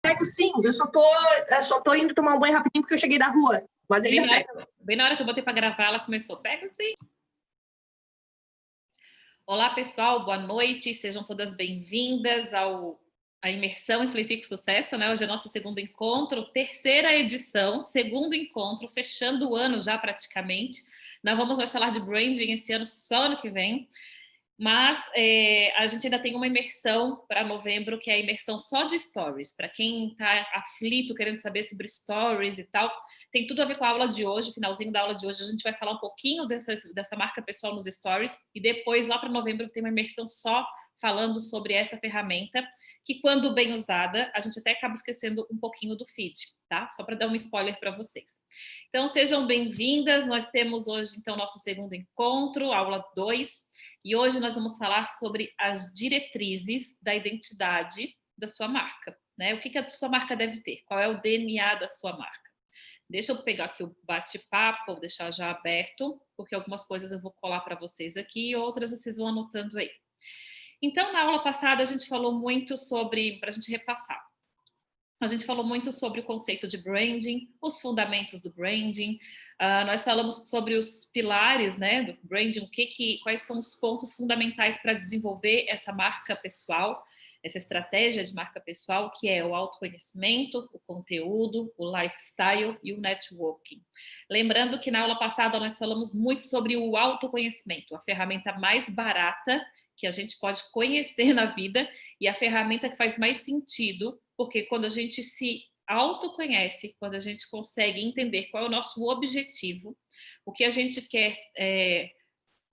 Pego sim, eu só tô indo tomar um banho rapidinho porque eu cheguei da rua. Mas aí já pego. Bem na hora que eu botei para gravar, ela começou. Pega sim. Olá, pessoal, boa noite. Sejam todas bem-vindas à Imersão Influencie com Sucesso, né? Hoje é nosso segundo encontro, terceira edição, segundo encontro, fechando o ano já praticamente. Nós vamos falar de branding esse ano, só ano que vem. Mas a gente ainda tem uma imersão para novembro, que é a imersão só de stories. Para quem está aflito, querendo saber sobre stories e tal, tem tudo a ver com a aula de hoje, o finalzinho da aula de hoje. A gente vai falar um pouquinho dessa marca pessoal nos stories. E depois, lá para novembro, tem uma imersão só falando sobre essa ferramenta, que quando bem usada, a gente até acaba esquecendo um pouquinho do feed, tá? Só para dar um spoiler para vocês. Então, sejam bem-vindas. Nós temos hoje, então, nosso segundo encontro, aula 2. E hoje nós vamos falar sobre as diretrizes da identidade da sua marca, né? O que a sua marca deve ter? Qual é o DNA da sua marca? Deixa eu pegar aqui o bate-papo, vou deixar já aberto, porque algumas coisas eu vou colar para vocês aqui e outras vocês vão anotando aí. Então, na aula passada, a gente falou muito sobre, para a gente repassar, a gente falou muito sobre o conceito de branding, os fundamentos do branding. Nós falamos sobre os pilares, né, do branding, quais são os pontos fundamentais para desenvolver essa marca pessoal, essa estratégia de marca pessoal, que é o autoconhecimento, o conteúdo, o lifestyle e o networking. Lembrando que na aula passada nós falamos muito sobre o autoconhecimento, a ferramenta mais barata que a gente pode conhecer na vida e a ferramenta que faz mais sentido, porque quando a gente se autoconhece, quando a gente consegue entender qual é o nosso objetivo, o que a gente quer,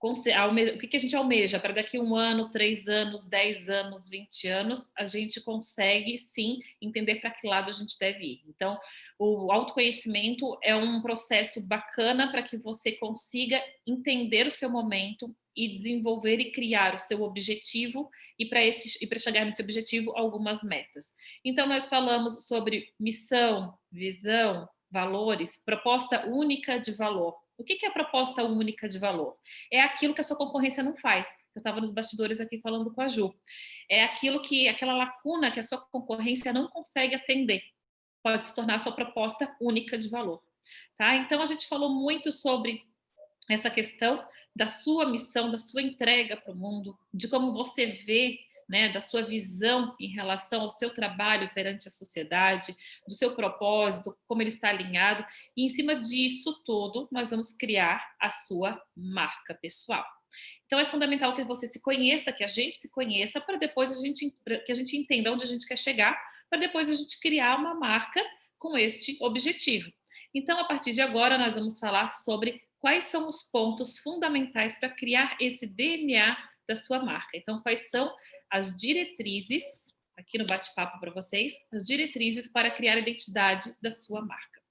o que a gente almeja para daqui 1 ano, 3 anos, 10 anos, 20 anos, a gente consegue sim entender para que lado a gente deve ir. Então, o autoconhecimento é um processo bacana para que você consiga entender o seu momento e desenvolver e criar o seu objetivo e para chegar nesse objetivo algumas metas. Então nós falamos sobre missão, visão, valores, proposta única de valor. O que é a proposta única de valor? É aquilo que a sua concorrência não faz. Eu estava nos bastidores aqui falando com a Ju. É aquela lacuna que a sua concorrência não consegue atender. Pode se tornar a sua proposta única de valor. Tá? Então a gente falou muito sobre essa questão da sua missão, da sua entrega para o mundo, de como você vê, né, da sua visão em relação ao seu trabalho perante a sociedade, do seu propósito, como ele está alinhado, e em cima disso tudo nós vamos criar a sua marca pessoal. Então é fundamental que você se conheça, que a gente se conheça, para depois que a gente entenda onde a gente quer chegar, para depois a gente criar uma marca com este objetivo. Então, a partir de agora, nós vamos falar sobre quais são os pontos fundamentais para criar esse DNA da sua marca. Então, quais são as diretrizes, aqui no bate-papo para vocês, as diretrizes para criar a identidade da sua marca.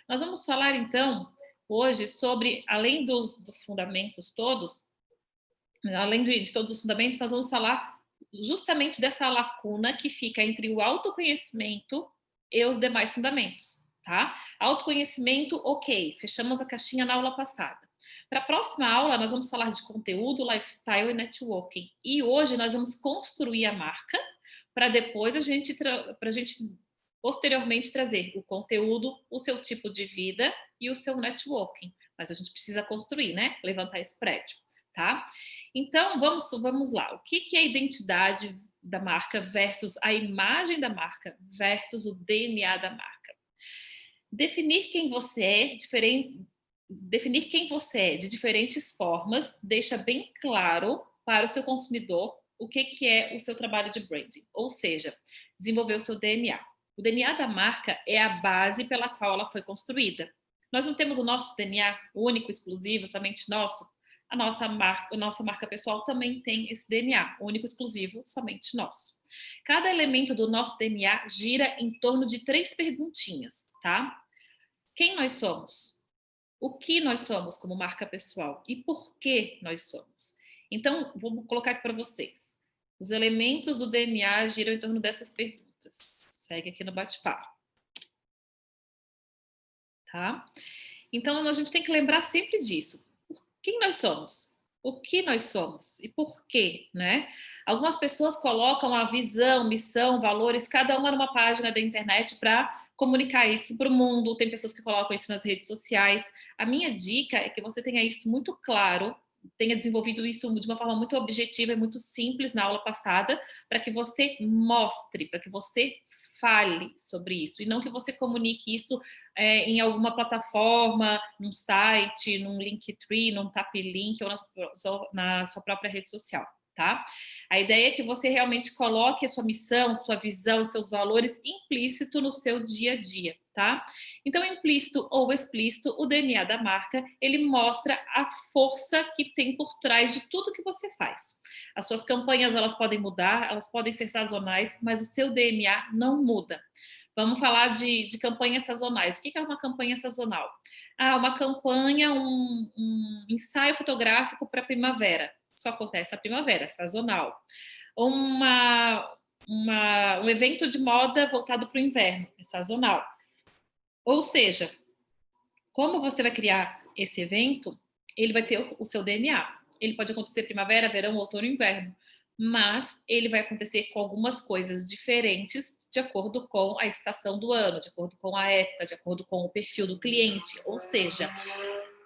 Nós vamos falar, então, hoje sobre, além dos fundamentos todos, além de todos os fundamentos, nós vamos falar justamente dessa lacuna que fica entre o autoconhecimento e os demais fundamentos. Tá? Autoconhecimento, ok, fechamos a caixinha na aula passada. Para a próxima aula, nós vamos falar de conteúdo, lifestyle e networking. E hoje nós vamos construir a marca para depois a gente posteriormente trazer o conteúdo, o seu tipo de vida e o seu networking. Mas a gente precisa construir, né? Levantar esse prédio, tá? Então, vamos lá. O que é a identidade da marca versus a imagem da marca versus o DNA da marca? Definir quem você é de diferentes formas deixa bem claro para o seu consumidor o que é o seu trabalho de branding, ou seja, desenvolver o seu DNA. O DNA da marca é a base pela qual ela foi construída. Nós não temos o nosso DNA único, exclusivo, somente nosso. A nossa marca pessoal também tem esse DNA, único, exclusivo, somente nosso. Cada elemento do nosso DNA gira em torno de 3 perguntinhas, tá? Quem nós somos? O que nós somos como marca pessoal? E por que nós somos? Então, vou colocar aqui para vocês. Os elementos do DNA giram em torno dessas perguntas. Segue aqui no bate-papo. Tá? Então, a gente tem que lembrar sempre disso. Quem nós somos? o que nós somos e por quê, né? Algumas pessoas colocam a visão, missão, valores, cada uma numa página da internet para comunicar isso para o mundo. Tem pessoas que colocam isso nas redes sociais. A minha dica é que você tenha isso muito claro, tenha desenvolvido isso de uma forma muito objetiva e muito simples na aula passada, para que você mostre, para que você fale sobre isso, e não que você comunique isso em alguma plataforma, num site, num Linktree, num Tap-Link ou na sua própria rede social, tá? A ideia é que você realmente coloque a sua missão, sua visão, seus valores implícito no seu dia a dia, tá? Então, implícito ou explícito, o DNA da marca, ele mostra a força que tem por trás de tudo que você faz. As suas campanhas, elas podem mudar, elas podem ser sazonais, mas o seu DNA não muda. Vamos falar de campanhas sazonais. O que é uma campanha sazonal? Uma campanha, um ensaio fotográfico para primavera. Só acontece na primavera, sazonal. Um evento de moda voltado para o inverno, é sazonal. Ou seja, como você vai criar esse evento, ele vai ter o seu DNA. Ele pode acontecer primavera, verão, outono e inverno, mas ele vai acontecer com algumas coisas diferentes de acordo com a estação do ano, de acordo com a época, de acordo com o perfil do cliente. Ou seja,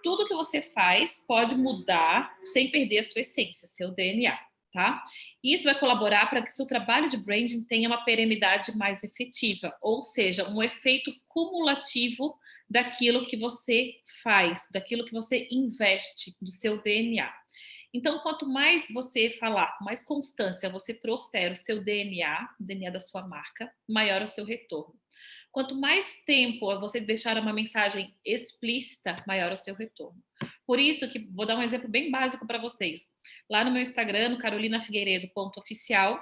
tudo que você faz pode mudar sem perder a sua essência, seu DNA, tá? Isso vai colaborar para que seu trabalho de branding tenha uma perenidade mais efetiva, ou seja, um efeito cumulativo daquilo que você faz, daquilo que você investe do seu DNA. Então, quanto mais você falar, com mais constância você trouxer o seu DNA, o DNA da sua marca, maior o seu retorno. Quanto mais tempo você deixar uma mensagem explícita, maior o seu retorno. Por isso que, vou dar um exemplo bem básico para vocês. Lá no meu Instagram, no carolinafigueiredo.oficial,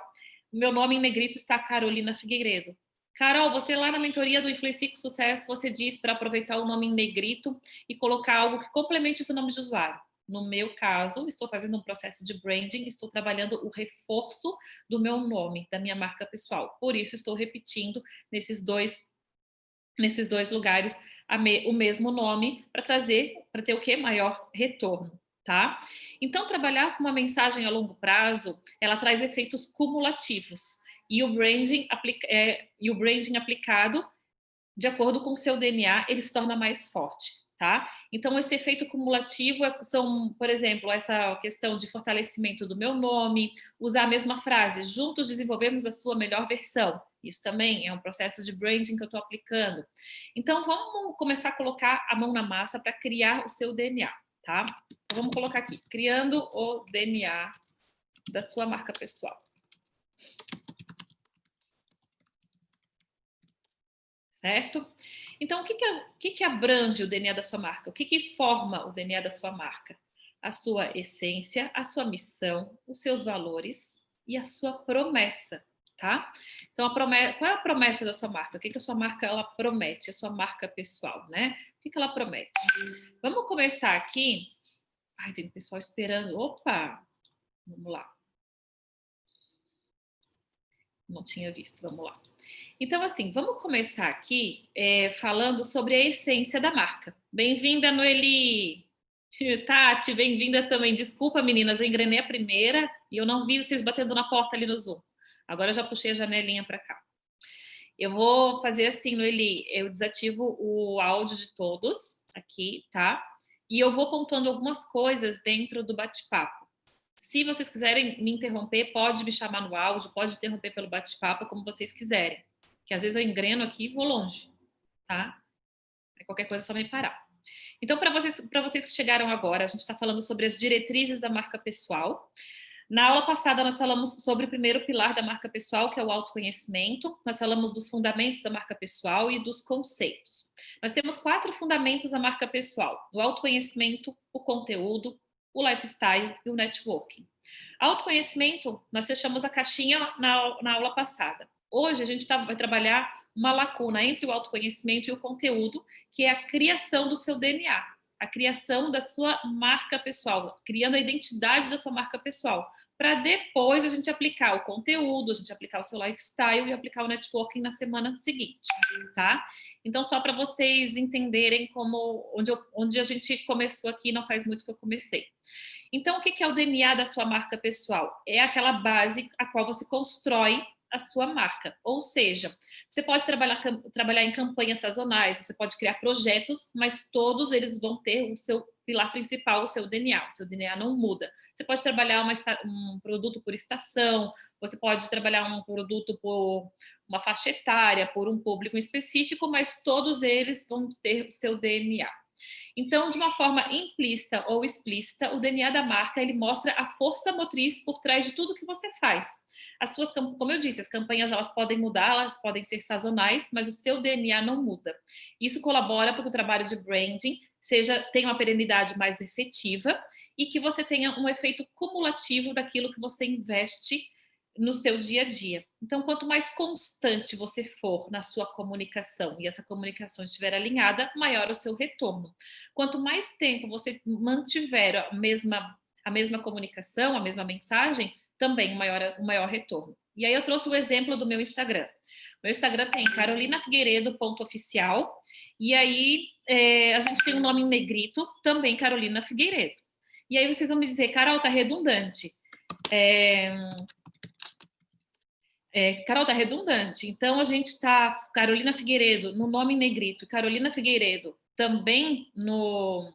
o meu nome em negrito está Carolina Figueiredo. Carol, você lá na mentoria do Influencie com Sucesso, você diz para aproveitar o nome em negrito e colocar algo que complemente o seu nome de usuário. No meu caso, estou fazendo um processo de branding, estou trabalhando o reforço do meu nome, da minha marca pessoal. Por isso, estou repetindo nesses dois lugares o mesmo nome para ter o que? Maior retorno, tá? Então, trabalhar com uma mensagem a longo prazo, ela traz efeitos cumulativos. E o branding aplicado de acordo com o seu DNA, ele se torna mais forte, tá? Então, esse efeito cumulativo são, por exemplo, essa questão de fortalecimento do meu nome, usar a mesma frase, juntos desenvolvemos a sua melhor versão. Isso também é um processo de branding que eu estou aplicando. Então, vamos começar a colocar a mão na massa para criar o seu DNA, tá? Então, vamos colocar aqui, criando o DNA da sua marca pessoal. Certo? Então, o que abrange o DNA da sua marca? O que forma o DNA da sua marca? A sua essência, a sua missão, os seus valores e a sua promessa, tá? Então, qual é a promessa da sua marca? O que a sua marca ela promete? A sua marca pessoal, né? O que ela promete? Vamos começar aqui. Ai, tem pessoal esperando. Opa! Vamos lá. Não tinha visto, vamos lá. Então, assim, vamos começar aqui falando sobre a essência da marca. Bem-vinda, Noeli! Tati, bem-vinda também. Desculpa, meninas, eu engrenei a primeira e eu não vi vocês batendo na porta ali no Zoom. Agora eu já puxei a janelinha para cá. Eu vou fazer assim, Noeli, eu desativo o áudio de todos aqui, tá? E eu vou pontuando algumas coisas dentro do bate-papo. Se vocês quiserem me interromper, pode me chamar no áudio, pode interromper pelo bate-papo, como vocês quiserem. Que às vezes eu engreno aqui e vou longe, tá? Qualquer coisa é só me parar. Então, para vocês que chegaram agora, a gente está falando sobre as diretrizes da marca pessoal. Na aula passada, nós falamos sobre o primeiro pilar da marca pessoal, que é o autoconhecimento. Nós falamos dos fundamentos da marca pessoal e dos conceitos. Nós temos 4 fundamentos da marca pessoal: o autoconhecimento, o conteúdo, o lifestyle e o networking. Autoconhecimento, nós fechamos a caixinha na aula passada. Hoje a gente vai trabalhar uma lacuna entre o autoconhecimento e o conteúdo, que é a criação do seu DNA, a criação da sua marca pessoal, criando a identidade da sua marca pessoal. para depois a gente aplicar o conteúdo, a gente aplicar o seu lifestyle e aplicar o networking na semana seguinte, tá? Então, só para vocês entenderem onde a gente começou aqui, não faz muito que eu comecei. Então, o que é o DNA da sua marca pessoal? É aquela base a qual você constrói a sua marca. Ou seja, você pode trabalhar em campanhas sazonais, você pode criar projetos, mas todos eles vão ter o seu pilar principal, o seu DNA. O seu DNA não muda. Você pode trabalhar um produto por estação, você pode trabalhar um produto por uma faixa etária, por um público específico, mas todos eles vão ter o seu DNA. Então, de uma forma implícita ou explícita, o DNA da marca ele mostra a força motriz por trás de tudo que você faz. As suas, como eu disse, as campanhas elas podem mudar, elas podem ser sazonais, mas o seu DNA não muda. Isso colabora para que o trabalho de branding tenha uma perenidade mais efetiva e que você tenha um efeito cumulativo daquilo que você investe no seu dia a dia. Então, quanto mais constante você for na sua comunicação e essa comunicação estiver alinhada, maior o seu retorno. Quanto mais tempo você mantiver a mesma comunicação, a mesma mensagem, também o maior retorno. E aí eu trouxe o exemplo do meu Instagram. Meu Instagram tem carolinafigueiredo.oficial e aí a gente tem um nome em negrito, também Carolina Figueiredo. E aí vocês vão me dizer, Carol, tá redundante. Carol, tá redundante. Então, a gente tá Carolina Figueiredo no nome em negrito, Carolina Figueiredo também no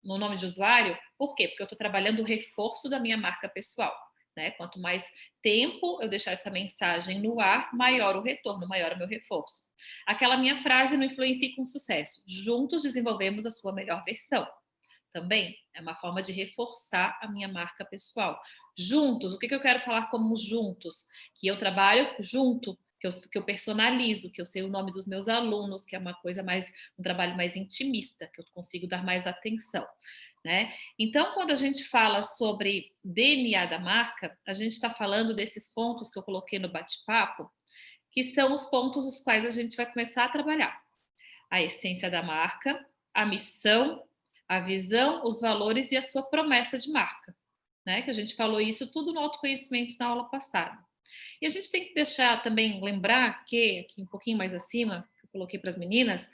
nome de usuário. Por quê? Porque eu estou trabalhando o reforço da minha marca pessoal. Né? Quanto mais tempo eu deixar essa mensagem no ar, maior o retorno, maior o meu reforço. Aquela minha frase no Influencie com Sucesso. Juntos desenvolvemos a sua melhor versão. Também é uma forma de reforçar a minha marca pessoal. Juntos, o que eu quero falar como juntos? Que eu trabalho junto, que eu personalizo, que eu sei o nome dos meus alunos, que é uma coisa um trabalho mais intimista, que eu consigo dar mais atenção. Né? Então, quando a gente fala sobre DNA da marca, a gente está falando desses pontos que eu coloquei no bate-papo, que são os pontos os quais a gente vai começar a trabalhar. A essência da marca, a missão, a visão, os valores e a sua promessa de marca. Né? Que a gente falou isso tudo no autoconhecimento na aula passada. E a gente tem que deixar também, lembrar que, aqui um pouquinho mais acima, que eu coloquei para as meninas,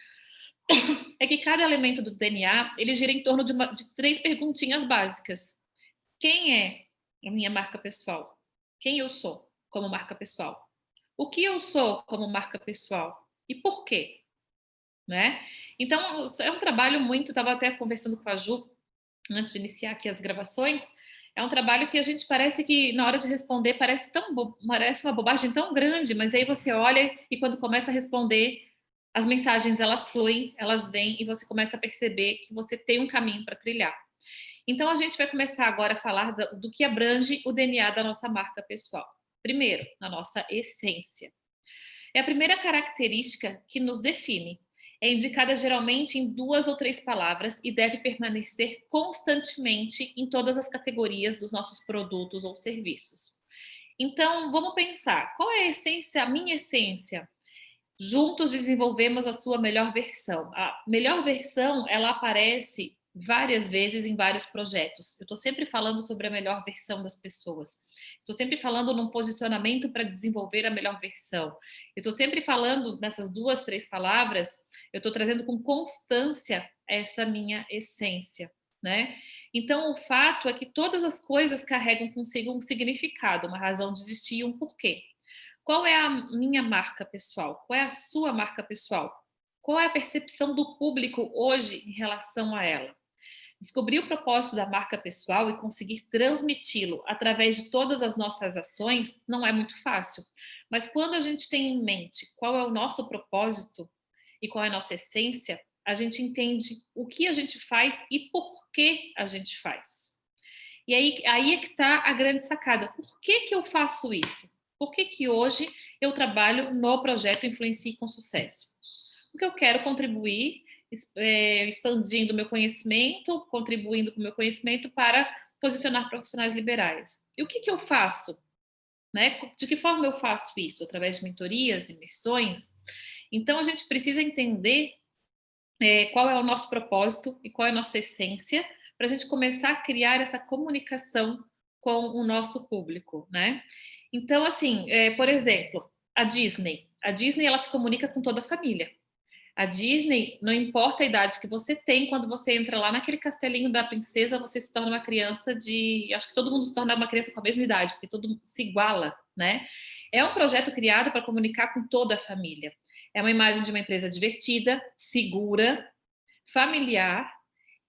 é que cada elemento do DNA, ele gira em torno de 3 perguntinhas básicas. Quem é a minha marca pessoal? Quem eu sou como marca pessoal? O que eu sou como marca pessoal? E por quê? Né? Então, é um trabalho muito... Estava até conversando com a Ju, antes de iniciar aqui as gravações, é um trabalho que a gente parece que, na hora de responder, parece uma bobagem tão grande, mas aí você olha e quando começa a responder, as mensagens, elas fluem, elas vêm e você começa a perceber que você tem um caminho para trilhar. Então, a gente vai começar agora a falar do que abrange o DNA da nossa marca pessoal. Primeiro, na nossa essência. É a primeira característica que nos define. É indicada geralmente em 2 ou 3 palavras e deve permanecer constantemente em todas as categorias dos nossos produtos ou serviços. Então, vamos pensar, qual é a essência, a minha essência? Juntos desenvolvemos a sua melhor versão. A melhor versão, ela aparece várias vezes em vários projetos. Eu estou sempre falando sobre a melhor versão das pessoas. Estou sempre falando num posicionamento para desenvolver a melhor versão. Eu estou sempre falando nessas 2, 3 palavras, eu estou trazendo com constância essa minha essência. Né? Então, o fato é que todas as coisas carregam consigo um significado, uma razão de existir e um porquê. Qual é a minha marca pessoal? Qual é a sua marca pessoal? Qual é a percepção do público hoje em relação a ela? Descobrir o propósito da marca pessoal e conseguir transmiti-lo através de todas as nossas ações não é muito fácil. Mas quando a gente tem em mente qual é o nosso propósito e qual é a nossa essência, a gente entende o que a gente faz e por que a gente faz. E aí é que está a grande sacada. Por que eu faço isso? Por que hoje eu trabalho no projeto Influencie com Sucesso? Porque eu quero contribuir, expandindo meu conhecimento, contribuindo com o meu conhecimento para posicionar profissionais liberais. E o que eu faço? Né? De que forma eu faço isso? Através de mentorias, imersões? Então, a gente precisa entender qual é o nosso propósito e qual é a nossa essência para a gente começar a criar essa comunicação com o nosso público, né? Então, assim, por exemplo, a Disney. A Disney, ela se comunica com toda a família. A Disney, não importa a idade que você tem, quando você entra lá naquele castelinho da princesa, você se torna uma criança de... Acho que todo mundo se torna uma criança com a mesma idade, porque todo mundo se iguala, né? É um projeto criado para comunicar com toda a família. É uma imagem de uma empresa divertida, segura, familiar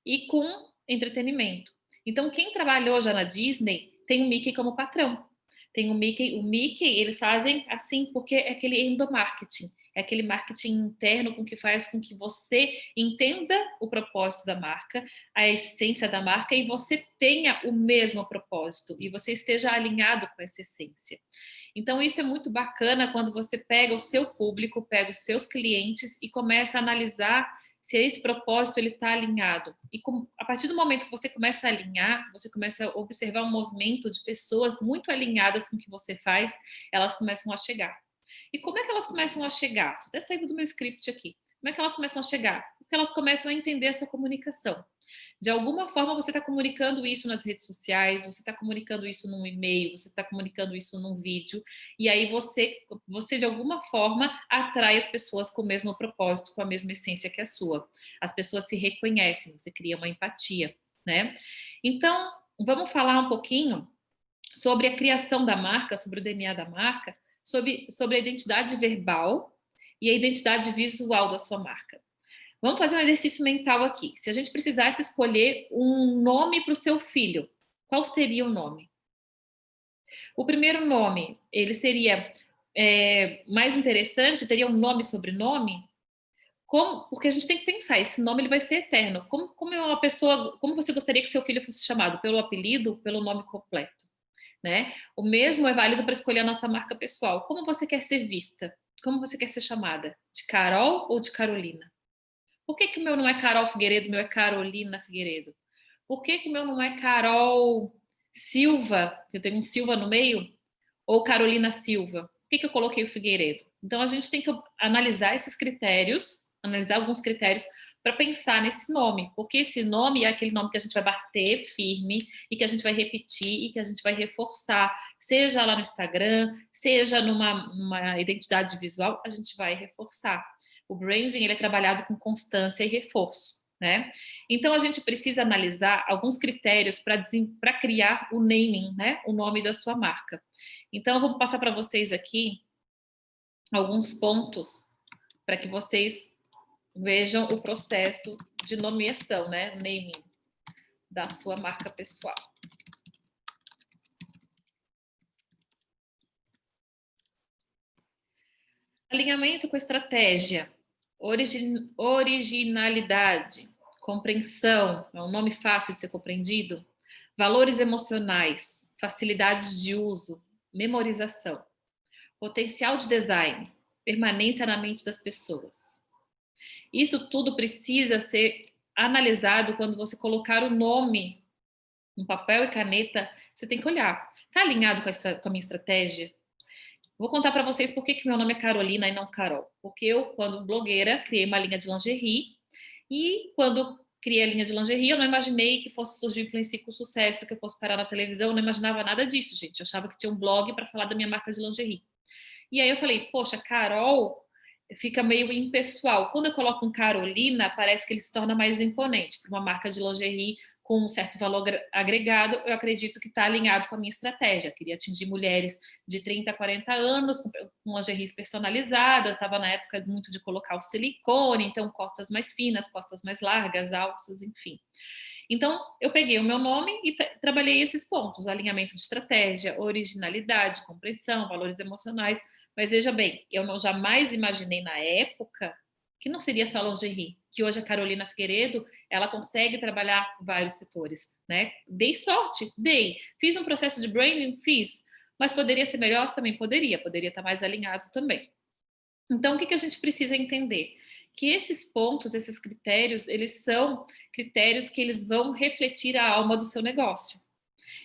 e com entretenimento. Então, quem trabalhou já na Disney tem o Mickey como patrão. Tem o Mickey, eles fazem assim porque é aquele endomarketing, é aquele marketing interno com que faz com que você entenda o propósito da marca, a essência da marca e você tenha o mesmo propósito e você esteja alinhado com essa essência. Então, isso é muito bacana quando você pega o seu público, pega os seus clientes e começa a analisar se esse propósito ele está alinhado. E a partir do momento que você começa a alinhar, você começa a observar um movimento de pessoas muito alinhadas com o que você faz, elas começam a chegar. E como é que elas começam a chegar? Estou até saindo do meu script aqui. Como é que elas começam a chegar? Porque elas começam a entender essa comunicação. De alguma forma você está comunicando isso nas redes sociais, você está comunicando isso num e-mail, você está comunicando isso num vídeo, e aí você de alguma forma atrai as pessoas com o mesmo propósito, com a mesma essência que a sua. As pessoas se reconhecem, você cria uma empatia, né? Então, vamos falar um pouquinho sobre a criação da marca, sobre o DNA da marca, sobre a identidade verbal e a identidade visual da sua marca. Vamos fazer um exercício mental aqui. Se a gente precisasse escolher um nome para o seu filho, qual seria o nome? O primeiro nome, ele seria mais interessante, teria um nome e sobrenome? Porque a gente tem que pensar, esse nome ele vai ser eterno. Como é uma pessoa, como você gostaria que seu filho fosse chamado? Pelo apelido, pelo nome completo, né? O mesmo é válido para escolher a nossa marca pessoal. Como você quer ser vista? Como você quer ser chamada? De Carol ou de Carolina? Por que o meu não é Carol Figueiredo, o meu é Carolina Figueiredo? Por que o meu não é Carol Silva, que eu tenho um Silva no meio, ou Carolina Silva? Por que eu coloquei o Figueiredo? Então, a gente tem que analisar esses critérios, analisar alguns critérios para pensar nesse nome, porque esse nome é aquele nome que a gente vai bater firme e que a gente vai repetir e que a gente vai reforçar, seja lá no Instagram, seja numa identidade visual, a gente vai reforçar. O branding ele é trabalhado com constância e reforço, né? Então a gente precisa analisar alguns critérios para criar o naming, né? O nome da sua marca. Então eu vou passar para vocês aqui alguns pontos para que vocês vejam o processo de nomeação, né? Naming da sua marca pessoal. Alinhamento com estratégia, originalidade, compreensão, é um nome fácil de ser compreendido, valores emocionais, facilidades de uso, memorização, potencial de design, permanência na mente das pessoas. Isso tudo precisa ser analisado quando você colocar o nome no papel e caneta, você tem que olhar. Está alinhado com a minha estratégia? Vou contar para vocês por que meu nome é Carolina e não Carol. Porque eu, quando blogueira, criei uma linha de lingerie e quando criei a linha de lingerie, eu não imaginei que fosse surgir influência com sucesso, que eu fosse parar na televisão, eu não imaginava nada disso, gente. Eu achava que tinha um blog para falar da minha marca de lingerie. E aí eu falei, poxa, Carol fica meio impessoal. Quando eu coloco um Carolina, parece que ele se torna mais imponente. Para uma marca de lingerie com um certo valor agregado, eu acredito que está alinhado com a minha estratégia. Queria atingir mulheres de 30 a 40 anos, com lingeries personalizadas, estava na época muito de colocar o silicone, então costas mais finas, costas mais largas, alças, enfim. Então, eu peguei o meu nome e trabalhei esses pontos, alinhamento de estratégia, originalidade, compreensão, valores emocionais, mas veja bem, eu jamais imaginei na época que não seria só lingerie, que hoje a Carolina Figueiredo, ela consegue trabalhar vários setores, né? Dei sorte? Dei. Fiz um processo de branding? Fiz. Mas poderia ser melhor? Também poderia estar mais alinhado também. Então, o que a gente precisa entender? Que esses pontos, esses critérios, eles são critérios que eles vão refletir a alma do seu negócio.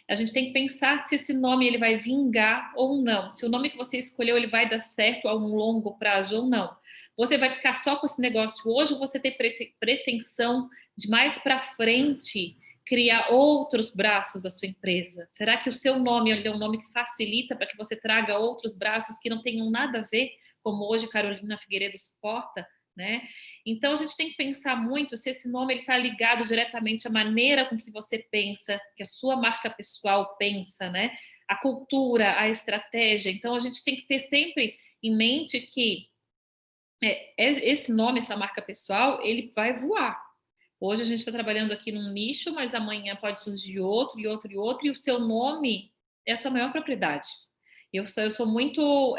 A gente tem que pensar se esse nome ele vai vingar ou não. Se o nome que você escolheu ele vai dar certo a um longo prazo ou não. Você vai ficar só com esse negócio hoje ou você tem pretensão de mais para frente criar outros braços da sua empresa? Será que o seu nome é um nome que facilita para que você traga outros braços que não tenham nada a ver, como hoje Carolina Figueiredo suporta, né? Então a gente tem que pensar muito se esse nome está ligado diretamente à maneira com que você pensa, que a sua marca pessoal pensa, né? A cultura, a estratégia. Então a gente tem que ter sempre em mente que esse nome, essa marca pessoal, ele vai voar. Hoje a gente está trabalhando aqui num nicho, mas amanhã pode surgir outro, e outro, e outro, e o seu nome é a sua maior propriedade. Eu sou muito...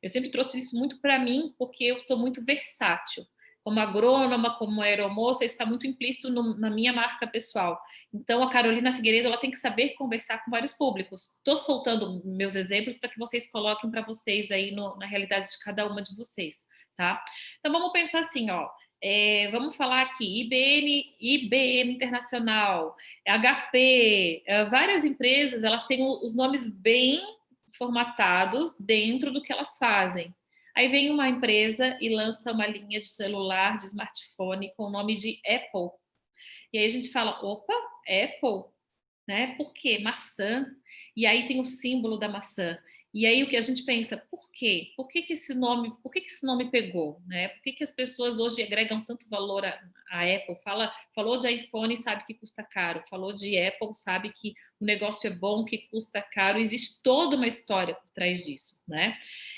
eu sempre trouxe isso muito para mim, porque eu sou muito versátil. Como agrônoma, como aeromoça, isso está muito implícito na minha marca pessoal. Então, a Carolina Figueiredo, ela tem que saber conversar com vários públicos. Estou soltando meus exemplos para que vocês coloquem para vocês aí na realidade de cada uma de vocês, tá? Então, vamos pensar assim, ó. Vamos falar aqui, IBM Internacional, HP, várias empresas, elas têm os nomes bem formatados dentro do que elas fazem. Aí vem uma empresa e lança uma linha de celular, de smartphone com o nome de Apple. E aí a gente fala, opa, Apple, né? Por quê? Maçã. E aí tem o símbolo da maçã. E aí o que a gente pensa, por quê? Por que esse nome pegou, né? Por que as pessoas hoje agregam tanto valor à Apple? Falou de iPhone, sabe que custa caro. Falou de Apple, sabe que o negócio é bom, que custa caro. Existe toda uma história por trás disso, né?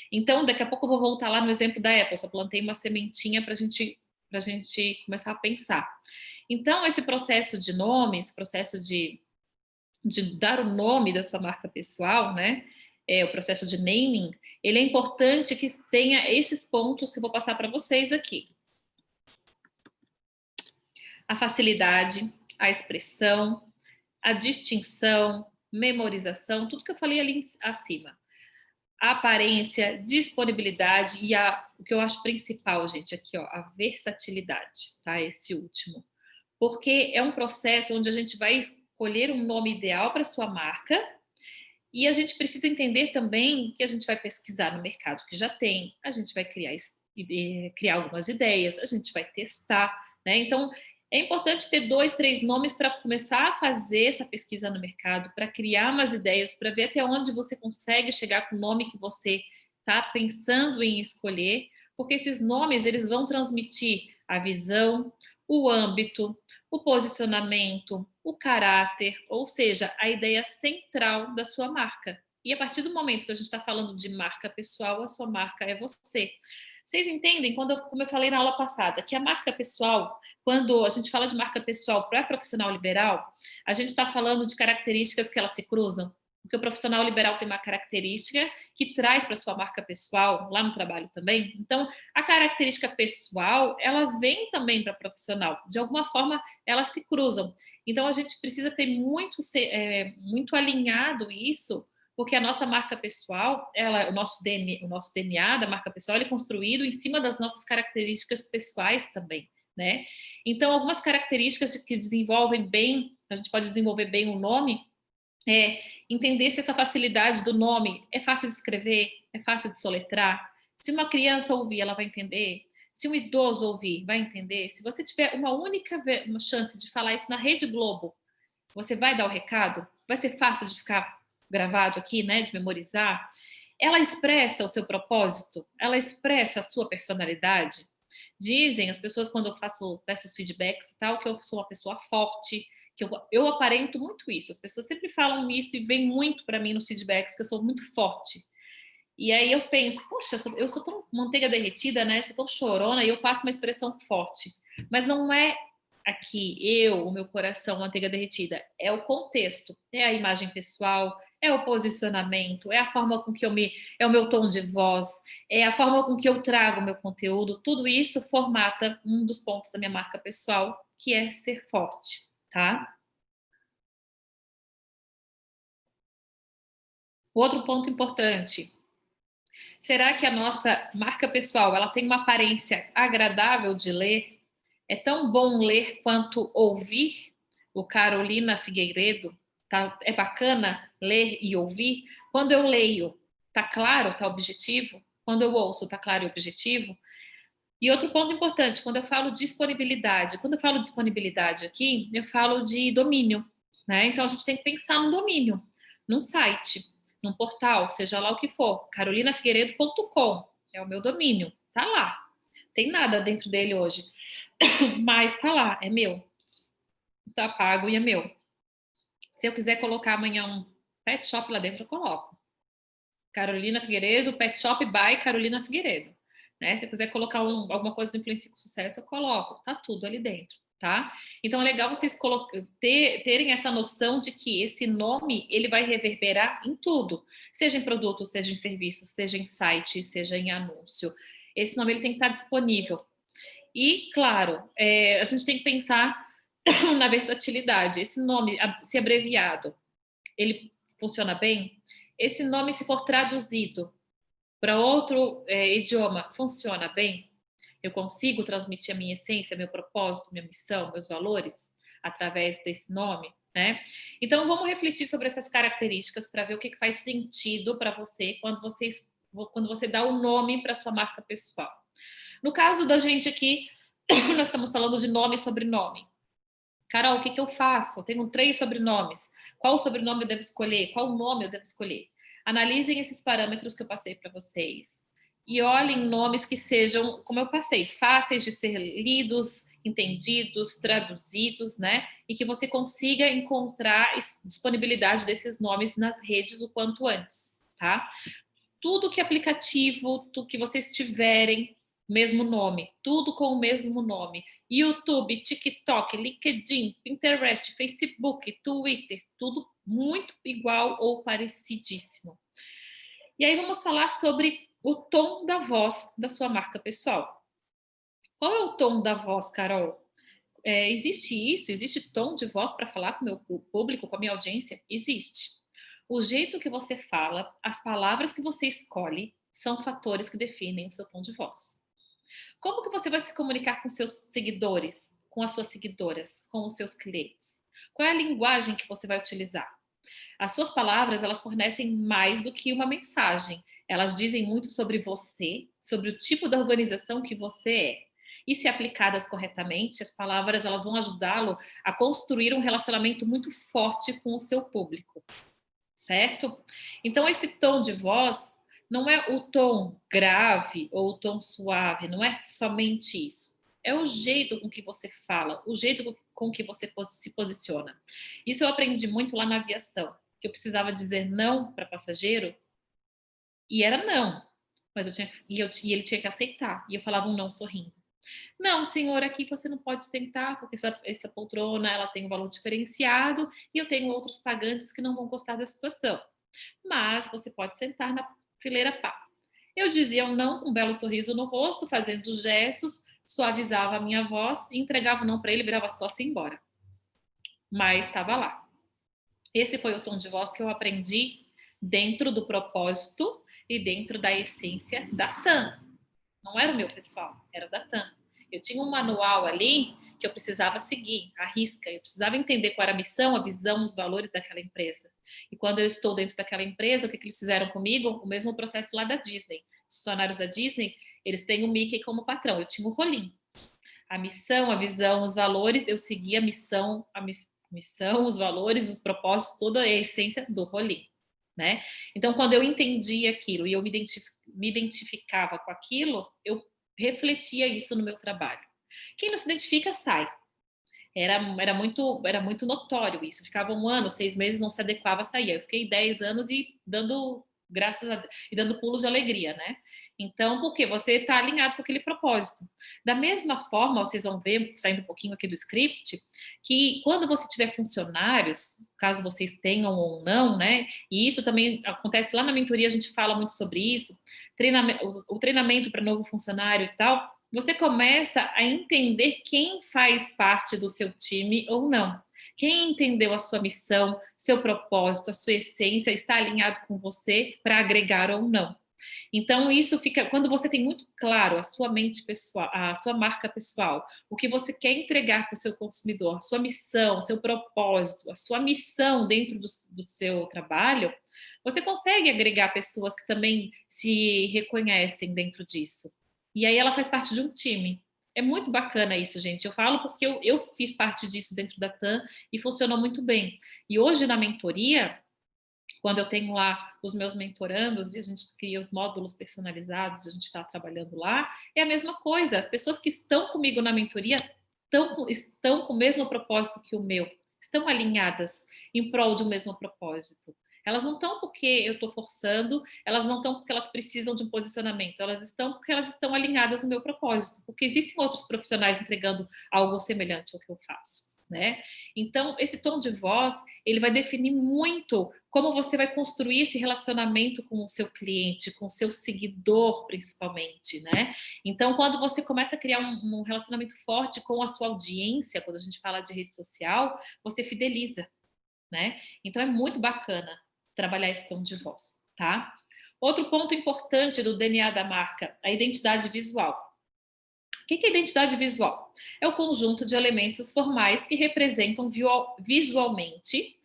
Então, daqui a pouco eu vou voltar lá no exemplo da Apple. Só plantei uma sementinha para a gente começar a pensar. Então, esse processo de nome, esse processo de dar o nome da sua marca pessoal, né? O processo de naming, ele é importante que tenha esses pontos que eu vou passar para vocês aqui. A facilidade, a expressão, a distinção, memorização, tudo que eu falei ali acima. A aparência, disponibilidade e o que eu acho principal, gente, aqui, ó, a versatilidade, tá? Esse último. Porque é um processo onde a gente vai escolher um nome ideal para sua marca e a gente precisa entender também que a gente vai pesquisar no mercado que já tem, a gente vai criar algumas ideias, a gente vai testar, né? Então, é importante ter 2, 3 nomes para começar a fazer essa pesquisa no mercado, para criar umas ideias, para ver até onde você consegue chegar com o nome que você está pensando em escolher, porque esses nomes eles vão transmitir a visão, o âmbito, o posicionamento, o caráter, ou seja, a ideia central da sua marca. E a partir do momento que a gente está falando de marca pessoal, a sua marca é você. Vocês entendem, como eu falei na aula passada, que a marca pessoal, quando a gente fala de marca pessoal para profissional liberal, a gente está falando de características que elas se cruzam. Porque o profissional liberal tem uma característica que traz para sua marca pessoal, lá no trabalho também. Então, a característica pessoal, ela vem também para profissional. De alguma forma, elas se cruzam. Então, a gente precisa ter muito alinhado isso, porque a nossa marca pessoal, o nosso DNA da marca pessoal, ele é construído em cima das nossas características pessoais também, né? Então, algumas características que desenvolvem bem, a gente pode desenvolver bem o nome, entender se essa facilidade do nome é fácil de escrever, é fácil de soletrar. Se uma criança ouvir, ela vai entender. Se um idoso ouvir, vai entender. Se você tiver uma chance de falar isso na Rede Globo, você vai dar o recado? Vai ser fácil de ficar gravado aqui, né? De memorizar. Ela expressa o seu propósito? Ela expressa a sua personalidade? Dizem as pessoas, quando eu peço os feedbacks e tal, que eu sou uma pessoa forte, que eu aparento muito isso. As pessoas sempre falam isso e vem muito para mim nos feedbacks que eu sou muito forte. E aí eu penso, poxa, eu sou tão manteiga derretida, né? Sou tão chorona e eu passo uma expressão forte. Mas não é aqui o meu coração manteiga derretida. É o contexto, é a imagem pessoal, é o posicionamento, é a forma com que é o meu tom de voz, é a forma com que eu trago o meu conteúdo. Tudo isso formata um dos pontos da minha marca pessoal, que é ser forte, tá? Outro ponto importante. Será que a nossa marca pessoal ela tem uma aparência agradável de ler? É tão bom ler quanto ouvir o Carolina Figueiredo? Tá, é bacana ler e ouvir? Quando eu leio, tá claro, tá objetivo? Quando eu ouço, tá claro e objetivo? E outro ponto importante, quando eu falo disponibilidade aqui, eu falo de domínio, né? Então a gente tem que pensar no domínio, num site, num portal, seja lá o que for, carolinafigueiredo.com é o meu domínio, tá lá. Tem nada dentro dele hoje, mas tá lá, é meu. Tá pago e é meu. Se eu quiser colocar amanhã um pet shop lá dentro, eu coloco. Carolina Figueiredo, Pet Shop by Carolina Figueiredo. Né? Se eu quiser colocar alguma coisa do Influência com Sucesso, eu coloco. Tá tudo ali dentro, tá? Então é legal vocês terem essa noção de que esse nome ele vai reverberar em tudo, seja em produto, seja em serviço, seja em site, seja em anúncio. Esse nome ele tem que estar disponível. E, claro, a gente tem que pensar na versatilidade. Esse nome, se abreviado, ele funciona bem? Esse nome, se for traduzido para outro idioma, funciona bem? Eu consigo transmitir a minha essência, meu propósito, minha missão, meus valores através desse nome, né? Então, vamos refletir sobre essas características para ver o que faz sentido para você quando você dá um nome para sua marca pessoal. No caso da gente aqui, nós estamos falando de nome e sobrenome. Carol, o que eu faço? Eu tenho 3 sobrenomes. Qual sobrenome eu devo escolher? Qual nome eu devo escolher? Analisem esses parâmetros que eu passei para vocês. E olhem nomes que sejam, como eu passei, fáceis de ser lidos, entendidos, traduzidos, né? E que você consiga encontrar disponibilidade desses nomes nas redes o quanto antes, tá? Tudo que é aplicativo, tudo que vocês tiverem, mesmo nome, tudo com o mesmo nome. YouTube, TikTok, LinkedIn, Pinterest, Facebook, Twitter, tudo muito igual ou parecidíssimo. E aí vamos falar sobre o tom da voz da sua marca pessoal. Qual é o tom da voz, Carol? Existe isso? Existe tom de voz para falar com o meu público, com a minha audiência? Existe. O jeito que você fala, as palavras que você escolhe, são fatores que definem o seu tom de voz. Como que você vai se comunicar com seus seguidores, com as suas seguidoras, com os seus clientes? Qual é a linguagem que você vai utilizar? As suas palavras, elas fornecem mais do que uma mensagem. Elas dizem muito sobre você, sobre o tipo de organização que você é. E se aplicadas corretamente, as palavras elas vão ajudá-lo a construir um relacionamento muito forte com o seu público, certo? Então, esse tom de voz não é o tom grave ou o tom suave, não é somente isso. É o jeito com que você fala, o jeito com que você se posiciona. Isso eu aprendi muito lá na aviação, que eu precisava dizer não para passageiro e era não, mas e ele tinha que aceitar. E eu falava um não sorrindo. Não, senhor, aqui você não pode sentar porque essa poltrona ela tem um valor diferenciado e eu tenho outros pagantes que não vão gostar da situação. Mas você pode sentar na fileira pá. Eu dizia um não com um belo sorriso no rosto, fazendo gestos, suavizava a minha voz, entregava o não para ele, virava as costas e ia embora. Mas estava lá. Esse foi o tom de voz que eu aprendi dentro do propósito e dentro da essência da TAM. Não era o meu pessoal, era da TAM. Eu tinha um manual ali que eu precisava seguir, à risca. Eu precisava entender qual era a missão, a visão, os valores daquela empresa. E quando eu estou dentro daquela empresa, o que eles fizeram comigo? O mesmo processo lá da Disney. Os funcionários da Disney, eles têm o Mickey como patrão. Eu tinha o Rolim. A missão, a visão, os valores, eu seguia a missão, os valores, os propósitos, toda a essência do Rolim. Né? Então, quando eu entendi aquilo e eu me identificava com aquilo, eu refletia isso no meu trabalho. Quem não se identifica, sai. Era muito notório isso. Ficava 1 ano, 6 meses, não se adequava, saía. Eu fiquei 10 anos dando e dando pulos de alegria, né? Então, porque você está alinhado com aquele propósito. Da mesma forma, vocês vão ver, saindo um pouquinho aqui do script, que quando você tiver funcionários, caso vocês tenham ou não, né? E isso também acontece lá na mentoria, a gente fala muito sobre isso, o treinamento para novo funcionário e tal, você começa a entender quem faz parte do seu time ou não. Quem entendeu a sua missão, seu propósito, a sua essência, está alinhado com você para agregar ou não. Então, isso fica, quando você tem muito claro a sua mente pessoal, a sua marca pessoal, o que você quer entregar para o seu consumidor, a sua missão, o seu propósito, a sua missão dentro do seu trabalho, você consegue agregar pessoas que também se reconhecem dentro disso. E aí ela faz parte de um time. É muito bacana isso, gente. Eu falo porque eu fiz parte disso dentro da TAM e funcionou muito bem. E hoje na mentoria, quando eu tenho lá os meus mentorandos e a gente cria os módulos personalizados, a gente está trabalhando lá, é a mesma coisa. As pessoas que estão comigo na mentoria estão com o mesmo propósito que o meu, estão alinhadas em prol de um mesmo propósito. Elas não estão porque eu estou forçando, elas não estão porque elas precisam de um posicionamento, elas estão porque elas estão alinhadas no meu propósito, porque existem outros profissionais entregando algo semelhante ao que eu faço, né? Então, esse tom de voz, ele vai definir muito como você vai construir esse relacionamento com o seu cliente, com o seu seguidor, principalmente, né? Então, quando você começa a criar um relacionamento forte com a sua audiência, quando a gente fala de rede social, você fideliza, né? Então, é muito bacana trabalhar esse tom de voz, tá? Outro ponto importante do DNA da marca, a identidade visual. O que é identidade visual? É o conjunto de elementos formais que representam visualmente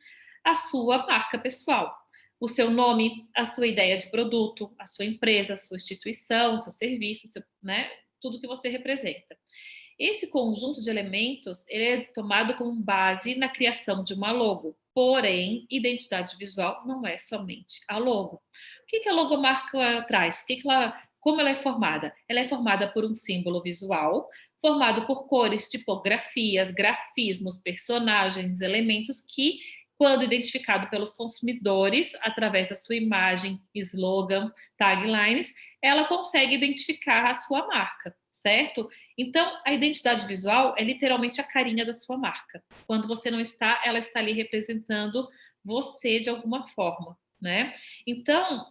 a sua marca pessoal. O seu nome, a sua ideia de produto, a sua empresa, a sua instituição, seu serviço, né? Tudo que você representa. Esse conjunto de elementos ele é tomado como base na criação de uma logo. Porém, identidade visual não é somente a logo. O que a logomarca traz? Como ela é formada? Ela é formada por um símbolo visual, formado por cores, tipografias, grafismos, personagens, elementos que, quando identificado pelos consumidores, através da sua imagem, slogan, taglines, ela consegue identificar a sua marca, certo? Então, a identidade visual é literalmente a carinha da sua marca. Quando você não está, ela está ali representando você de alguma forma, né? Então,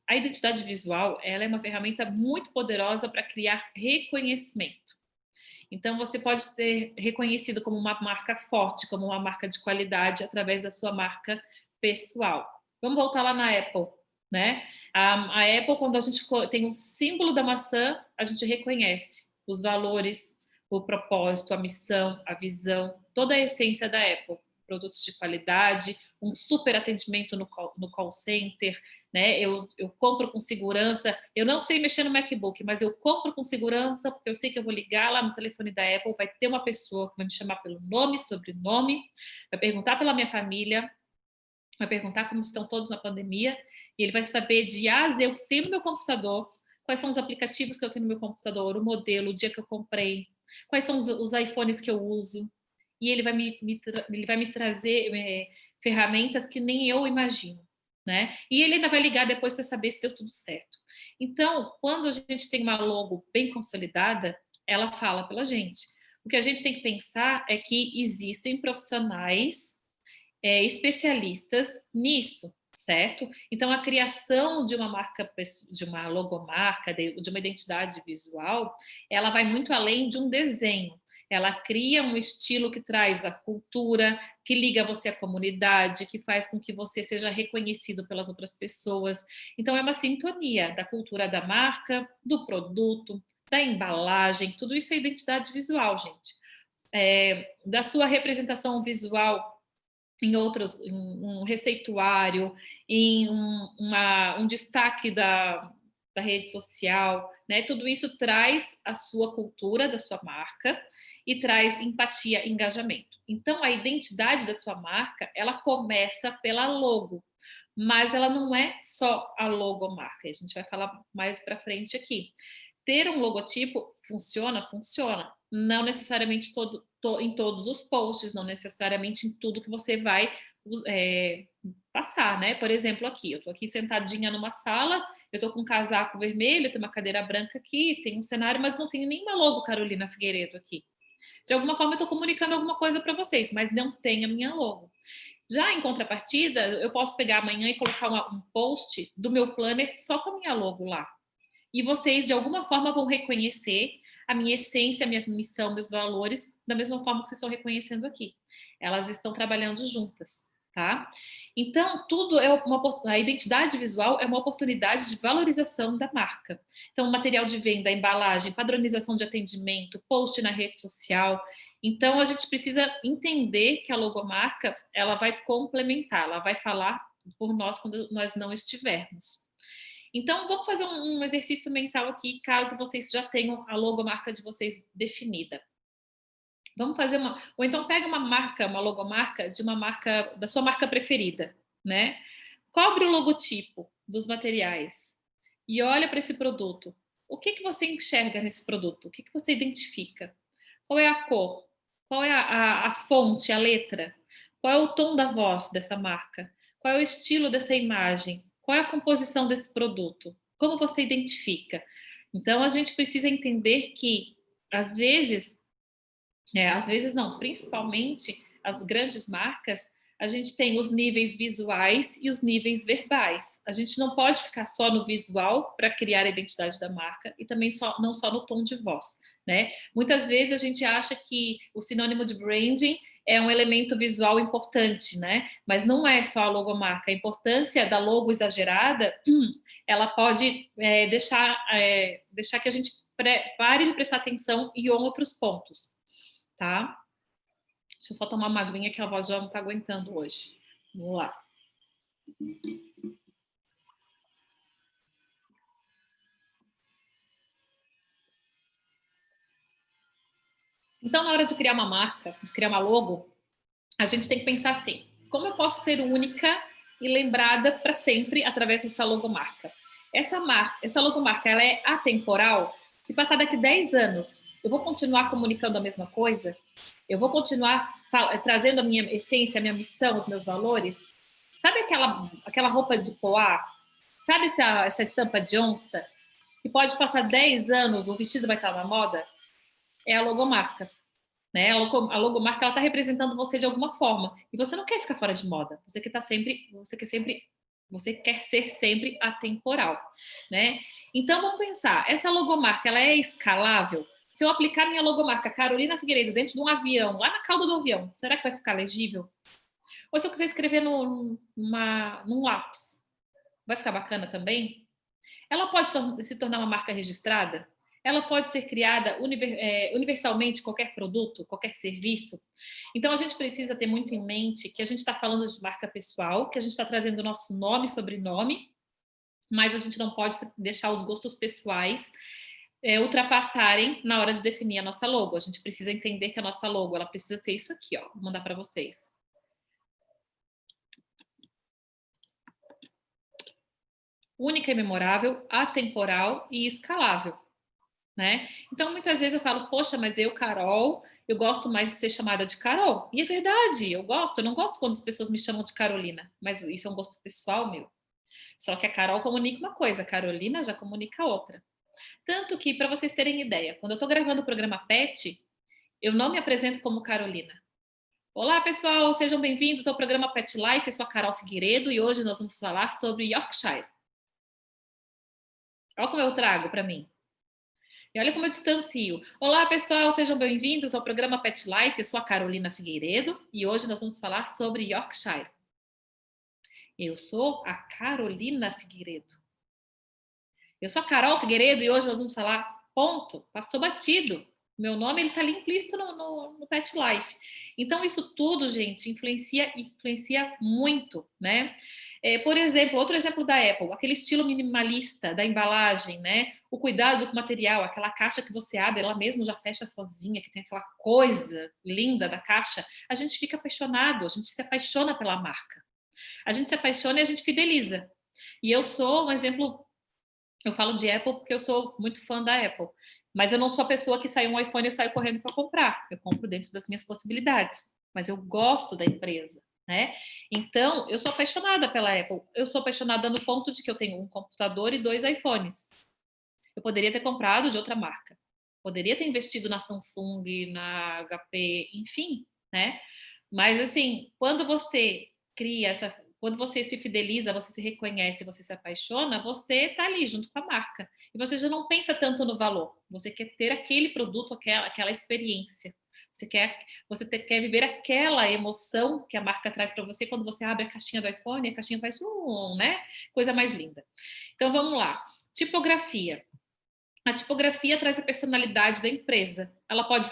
a identidade visual, ela é uma ferramenta muito poderosa para criar reconhecimento. Então, você pode ser reconhecido como uma marca forte, como uma marca de qualidade, através da sua marca pessoal. Vamos voltar lá na Apple, né? A Apple, quando a gente tem o símbolo da maçã, a gente reconhece os valores, o propósito, a missão, a visão, toda a essência da Apple. Produtos de qualidade, um super atendimento no call center, né? Eu compro com segurança. Eu não sei mexer no MacBook, mas eu compro com segurança porque eu sei que eu vou ligar lá no telefone da Apple, vai ter uma pessoa que vai me chamar pelo nome, sobrenome, vai perguntar pela minha família, vai perguntar como estão todos na pandemia, e ele vai saber de A a Z o que tem no meu computador, quais são os aplicativos que eu tenho no meu computador, o modelo, o dia que eu comprei, quais são os iPhones que eu uso, e ele vai ele vai me trazer ferramentas que nem eu imagino, né? E ele ainda vai ligar depois para saber se deu tudo certo. Então, quando a gente tem uma logo bem consolidada, ela fala pela gente. O que a gente tem que pensar é que existem profissionais especialistas nisso, certo? Então, a criação de uma marca, de uma logomarca, de uma identidade visual, ela vai muito além de um desenho. Ela cria um estilo que traz a cultura, que liga você à comunidade, que faz com que você seja reconhecido pelas outras pessoas. Então, é uma sintonia da cultura da marca, do produto, da embalagem, tudo isso é identidade visual, gente. Da sua representação visual em outros, em um receituário, em um destaque da rede social, né? Tudo isso traz a sua cultura da sua marca e traz empatia, engajamento. Então, a identidade da sua marca, ela começa pela logo, mas ela não é só a logomarca. A gente vai falar mais para frente aqui. Ter um logotipo funciona? Funciona. Não necessariamente em todos os posts, não necessariamente em tudo que você vai passar, né? Por exemplo, aqui, eu tô aqui sentadinha numa sala, eu tô com um casaco vermelho, tem uma cadeira branca aqui, tem um cenário, mas não tem nenhuma logo Carolina Figueiredo aqui. De alguma forma eu tô comunicando alguma coisa para vocês, mas não tem a minha logo. Já em contrapartida, eu posso pegar amanhã e colocar um post do meu planner só com a minha logo lá. E vocês, de alguma forma, vão reconhecer a minha essência, a minha missão, meus valores, da mesma forma que vocês estão reconhecendo aqui. Elas estão trabalhando juntas, tá? Então, a identidade visual é uma oportunidade de valorização da marca. Então, material de venda, embalagem, padronização de atendimento, post na rede social. Então, a gente precisa entender que a logomarca, ela vai complementar, ela vai falar por nós quando nós não estivermos. Então, vamos fazer um exercício mental aqui, caso vocês já tenham a logomarca de vocês definida. Vamos fazer ou então pega uma logomarca de uma marca, da sua marca preferida, né? Cobre o logotipo dos materiais e olha para esse produto. O que você enxerga nesse produto? O que você identifica? Qual é a cor? Qual é a fonte, a letra? Qual é o tom da voz dessa marca? Qual é o estilo dessa imagem? Qual é a composição desse produto? Como você identifica? Então, a gente precisa entender que, às vezes não, principalmente as grandes marcas, a gente tem os níveis visuais e os níveis verbais. A gente não pode ficar só no visual para criar a identidade da marca e também não só no tom de voz, né? Muitas vezes a gente acha que o sinônimo de branding é um elemento visual importante, né? Mas não é só a logomarca. A importância da logo exagerada, ela pode deixar que a gente pare de prestar atenção em outros pontos, tá? Deixa eu só tomar uma aguinha que a voz já não tá aguentando hoje. Vamos lá. Então, na hora de criar uma marca, de criar uma logo, a gente tem que pensar assim: como eu posso ser única e lembrada para sempre através dessa logomarca? Essa logomarca, ela é atemporal? Se passar daqui 10 anos, eu vou continuar comunicando a mesma coisa? Eu vou continuar trazendo a minha essência, a minha missão, os meus valores? Sabe aquela roupa de poá? Sabe essa estampa de onça? Que pode passar 10 anos, o vestido vai estar na moda? É a logomarca. Né? A logomarca está representando você de alguma forma. E você não quer ficar fora de moda. Você quer ser sempre atemporal, né? Então vamos pensar, essa logomarca, ela é escalável? Se eu aplicar minha logomarca Carolina Figueiredo dentro de um avião, lá na cauda do avião, será que vai ficar legível? Ou se eu quiser escrever num lápis, vai ficar bacana também? Ela pode se tornar uma marca registrada? Ela pode ser criada universalmente, qualquer produto, qualquer serviço. Então, a gente precisa ter muito em mente que a gente está falando de marca pessoal, que a gente está trazendo o nosso nome e sobrenome, mas a gente não pode deixar os gostos pessoais ultrapassarem na hora de definir a nossa logo. A gente precisa entender que a nossa logo, ela precisa ser isso aqui, ó. Vou mandar para vocês. Única e memorável, atemporal e escalável. Né? Então, muitas vezes eu falo, poxa, mas eu, Carol, eu gosto mais de ser chamada de Carol. E é verdade, eu não gosto quando as pessoas me chamam de Carolina, mas isso é um gosto pessoal meu. Só que a Carol comunica uma coisa, a Carolina já comunica outra. Tanto que, para vocês terem ideia, quando eu estou gravando o programa Pet, eu não me apresento como Carolina. Olá, pessoal, sejam bem-vindos ao programa Pet Life, eu sou a Carol Figueiredo e hoje nós vamos falar sobre Yorkshire. Olha como eu trago para mim. E olha como eu distancio. Olá, pessoal, sejam bem-vindos ao programa Pet Life. Eu sou a Carolina Figueiredo e hoje nós vamos falar sobre Yorkshire. Eu sou a Carolina Figueiredo. Eu sou a Carol Figueiredo e hoje nós vamos falar ponto. Passou batido. Meu nome está ali implícito no Pet Life. Então, isso tudo, gente, influencia muito, né? Por exemplo, outro exemplo da Apple, aquele estilo minimalista da embalagem, né? O cuidado com o material, aquela caixa que você abre, ela mesmo já fecha sozinha, que tem aquela coisa linda da caixa. A gente fica apaixonado, a gente se apaixona pela marca. A gente se apaixona e a gente fideliza. E eu sou um exemplo, eu falo de Apple porque eu sou muito fã da Apple. Mas eu não sou a pessoa que sai um iPhone e eu saio correndo para comprar. Eu compro dentro das minhas possibilidades. Mas eu gosto da empresa, né? Então, eu sou apaixonada pela Apple. Eu sou apaixonada no ponto de que eu tenho um computador e 2 iPhones. Eu poderia ter comprado de outra marca. Poderia ter investido na Samsung, na HP, enfim, né? Mas, assim, quando você quando você se fideliza, você se reconhece, você se apaixona, você tá ali junto com a marca. E você já não pensa tanto no valor. Você quer ter aquele produto, aquela experiência. Quer viver aquela emoção que a marca traz para você quando você abre a caixinha do iPhone, a caixinha faz né? Coisa mais linda. Então vamos lá. Tipografia. A tipografia traz a personalidade da empresa. Ela pode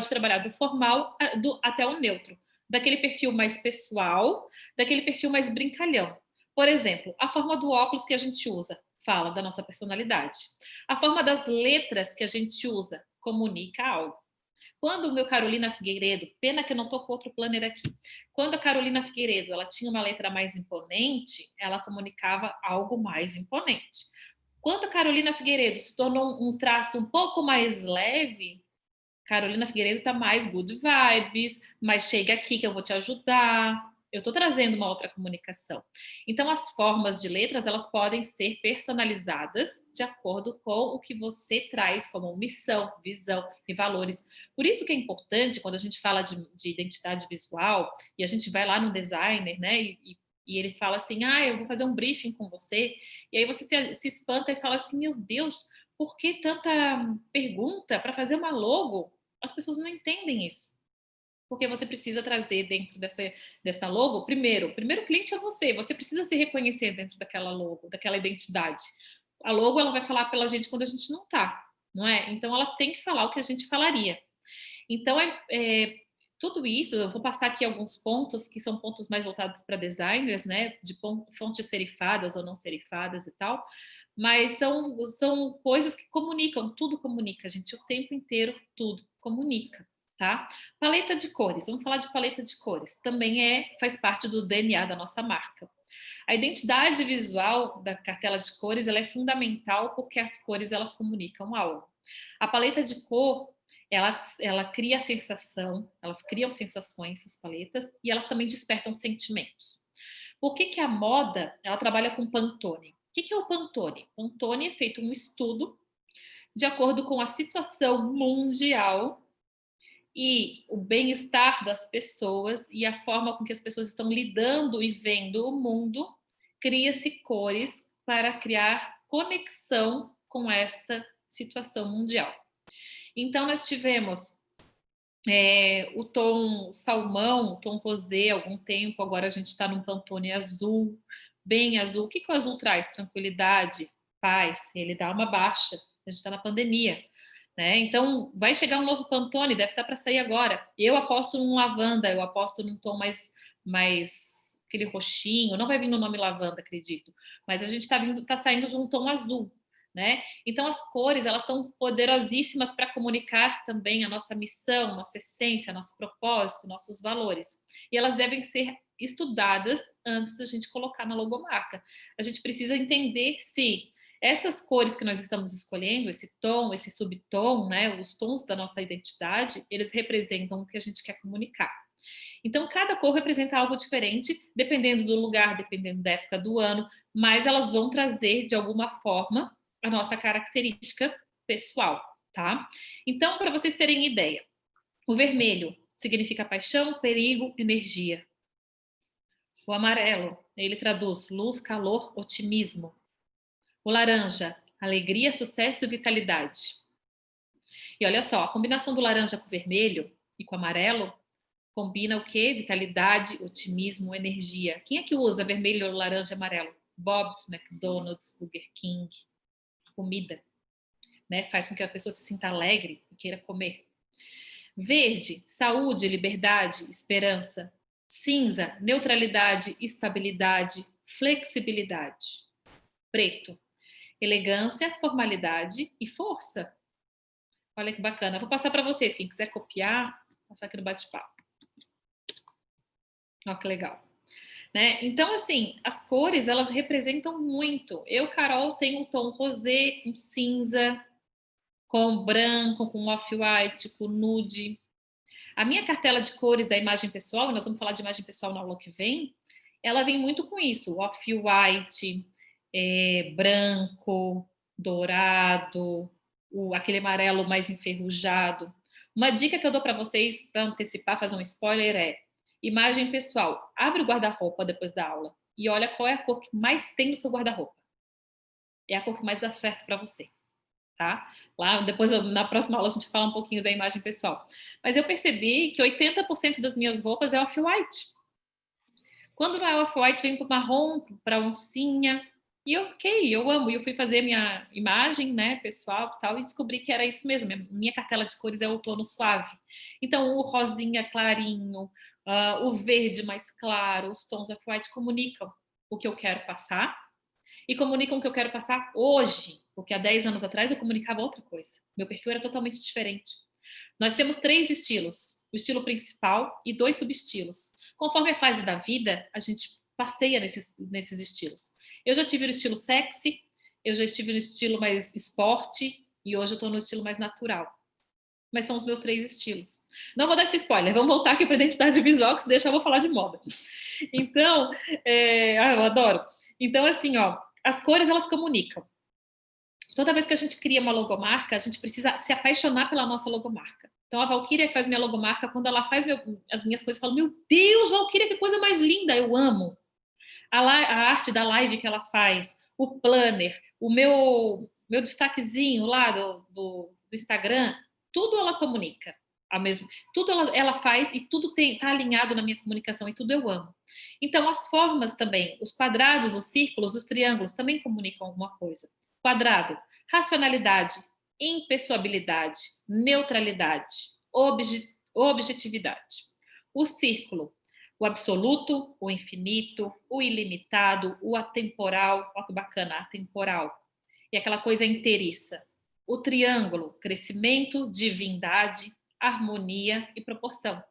trabalhar do formal até o neutro. Daquele perfil mais pessoal, daquele perfil mais brincalhão. Por exemplo, a forma do óculos que a gente usa fala da nossa personalidade. A forma das letras que a gente usa comunica algo. Quando o meu Carolina Figueiredo, pena que eu não estou com outro planner aqui, quando a Carolina Figueiredo ela tinha uma letra mais imponente, ela comunicava algo mais imponente. Quando a Carolina Figueiredo se tornou um traço um pouco mais leve, Carolina Figueiredo está mais good vibes, mas chega aqui que eu vou te ajudar. Eu estou trazendo uma outra comunicação. Então, as formas de letras, elas podem ser personalizadas de acordo com o que você traz como missão, visão e valores. Por isso que é importante, quando a gente fala de identidade visual, e a gente vai lá no designer, né, e ele fala assim, eu vou fazer um briefing com você, e aí você se espanta e fala assim, meu Deus, por que tanta pergunta para fazer uma logo? As pessoas não entendem isso. Porque você precisa trazer dentro dessa logo, primeiro o cliente é você precisa se reconhecer dentro daquela logo, daquela identidade. A logo, ela vai falar pela gente quando a gente não tá, não é? Então, ela tem que falar o que a gente falaria. Então, tudo isso, eu vou passar aqui alguns pontos, que são pontos mais voltados para designers, né? De fontes serifadas ou não serifadas e tal, mas são coisas que comunicam, tudo comunica, gente, o tempo inteiro, tudo comunica. Tá? Paleta de cores, vamos falar de paleta de cores. Também faz parte do DNA da nossa marca. A identidade visual da cartela de cores ela é fundamental porque as cores elas comunicam algo. A paleta de cor ela cria sensação, elas criam sensações, essas paletas, e elas também despertam sentimentos. Por que a moda ela trabalha com Pantone? O que é o Pantone? Pantone é feito um estudo de acordo com a situação mundial e o bem-estar das pessoas e a forma com que as pessoas estão lidando e vendo o mundo, cria-se cores para criar conexão com esta situação mundial. Então, nós tivemos o tom salmão, o tom rosé há algum tempo, agora a gente está num Pantone azul, bem azul. O que o azul traz? Tranquilidade, paz, ele dá uma baixa, a gente está na pandemia. Né? Então, vai chegar um novo Pantone, deve estar para sair agora. Eu aposto num lavanda, eu aposto num tom mais aquele roxinho, não vai vir no nome lavanda, acredito. Mas a gente está saindo de um tom azul. Né? Então, as cores elas são poderosíssimas para comunicar também a nossa missão, nossa essência, nosso propósito, nossos valores. E elas devem ser estudadas antes da gente colocar na logomarca. A gente precisa entender se essas cores que nós estamos escolhendo, esse tom, esse subtom, né, os tons da nossa identidade, eles representam o que a gente quer comunicar. Então, cada cor representa algo diferente, dependendo do lugar, dependendo da época do ano, mas elas vão trazer, de alguma forma, a nossa característica pessoal, tá? Então, para vocês terem ideia, o vermelho significa paixão, perigo, energia. O amarelo, ele traduz luz, calor, otimismo. O laranja, alegria, sucesso e vitalidade. E olha só, a combinação do laranja com o vermelho e com o amarelo combina o quê? Vitalidade, otimismo, energia. Quem é que usa vermelho, laranja e amarelo? Bob's, McDonald's, Burger King. Comida, né? Faz com que a pessoa se sinta alegre e queira comer. Verde, saúde, liberdade, esperança. Cinza, neutralidade, estabilidade, flexibilidade. Preto, elegância, formalidade e força. Olha que bacana. Vou passar para vocês. Quem quiser copiar, vou passar aqui no bate-papo. Olha que legal. Né? Então, assim, as cores, elas representam muito. Eu, Carol, tenho um tom rosé, com cinza, com branco, com off-white, com nude. A minha cartela de cores da imagem pessoal, nós vamos falar de imagem pessoal na aula que vem, ela vem muito com isso, off-white, branco, dourado, aquele amarelo mais enferrujado. Uma dica que eu dou para vocês, para antecipar, fazer um spoiler, é imagem pessoal. Abre o guarda-roupa depois da aula e olha qual é a cor que mais tem no seu guarda-roupa. É a cor que mais dá certo para você, tá? Lá, depois, na próxima aula, a gente fala um pouquinho da imagem pessoal. Mas eu percebi que 80% das minhas roupas é off-white. Quando não é off-white, vem para marrom, para oncinha. E ok, eu amo. E eu fui fazer minha imagem, né, pessoal, tal, e descobri que era isso mesmo. Minha cartela de cores é outono suave. Então, o rosinha clarinho, o verde mais claro, os tons off-white comunicam. o que eu quero passar e comunicam o que eu quero passar hoje, porque há 10 anos atrás eu comunicava outra coisa. Meu perfil era totalmente diferente. Nós temos 3 estilos, o estilo principal e 2 subestilos. Conforme a fase da vida, a gente passeia nesses estilos. Eu já tive o estilo sexy, eu já estive no estilo mais esporte e hoje eu estou no estilo mais natural. Mas são os meus 3 estilos. Não vou dar esse spoiler, vamos voltar aqui para a identidade visual, que se deixar eu vou falar de moda. Então, eu adoro. Então, assim, ó, as cores, elas comunicam. Toda vez que a gente cria uma logomarca, a gente precisa se apaixonar pela nossa logomarca. Então, a Valquíria que faz minha logomarca, quando ela faz as minhas coisas, eu falo, meu Deus, Valquíria, que coisa mais linda, eu amo. A arte da live que ela faz, o planner, o meu destaquezinho lá do Instagram, tudo ela comunica. Tudo ela faz e tudo está alinhado na minha comunicação e tudo eu amo. Então, as formas também, os quadrados, os círculos, os triângulos também comunicam alguma coisa. Quadrado, racionalidade, impessoabilidade, neutralidade, objetividade. O círculo, o absoluto, o infinito, o ilimitado, o atemporal, olha que bacana, atemporal. E aquela coisa inteiriça. O triângulo, crescimento, divindade, harmonia e proporção.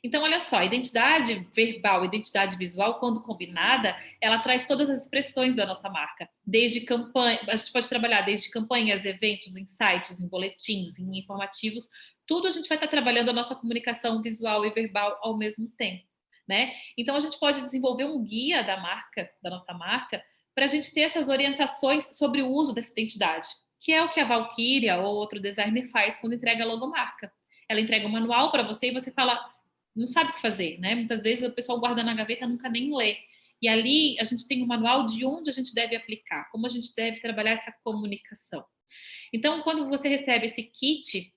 Então, olha só, identidade verbal, identidade visual, quando combinada, ela traz todas as expressões da nossa marca. Desde campanha, a gente pode trabalhar desde campanhas, eventos, em sites, em boletins, em informativos, tudo a gente vai estar trabalhando a nossa comunicação visual e verbal ao mesmo tempo, né? Então, a gente pode desenvolver um guia da marca, da nossa marca, para a gente ter essas orientações sobre o uso dessa identidade, que é o que a Valquíria ou outro designer faz quando entrega a logomarca. Ela entrega um manual para você e você fala, não sabe o que fazer, né? Muitas vezes o pessoal guarda na gaveta e nunca nem lê. E ali a gente tem um manual de onde a gente deve aplicar, como a gente deve trabalhar essa comunicação. Então, quando você recebe esse kit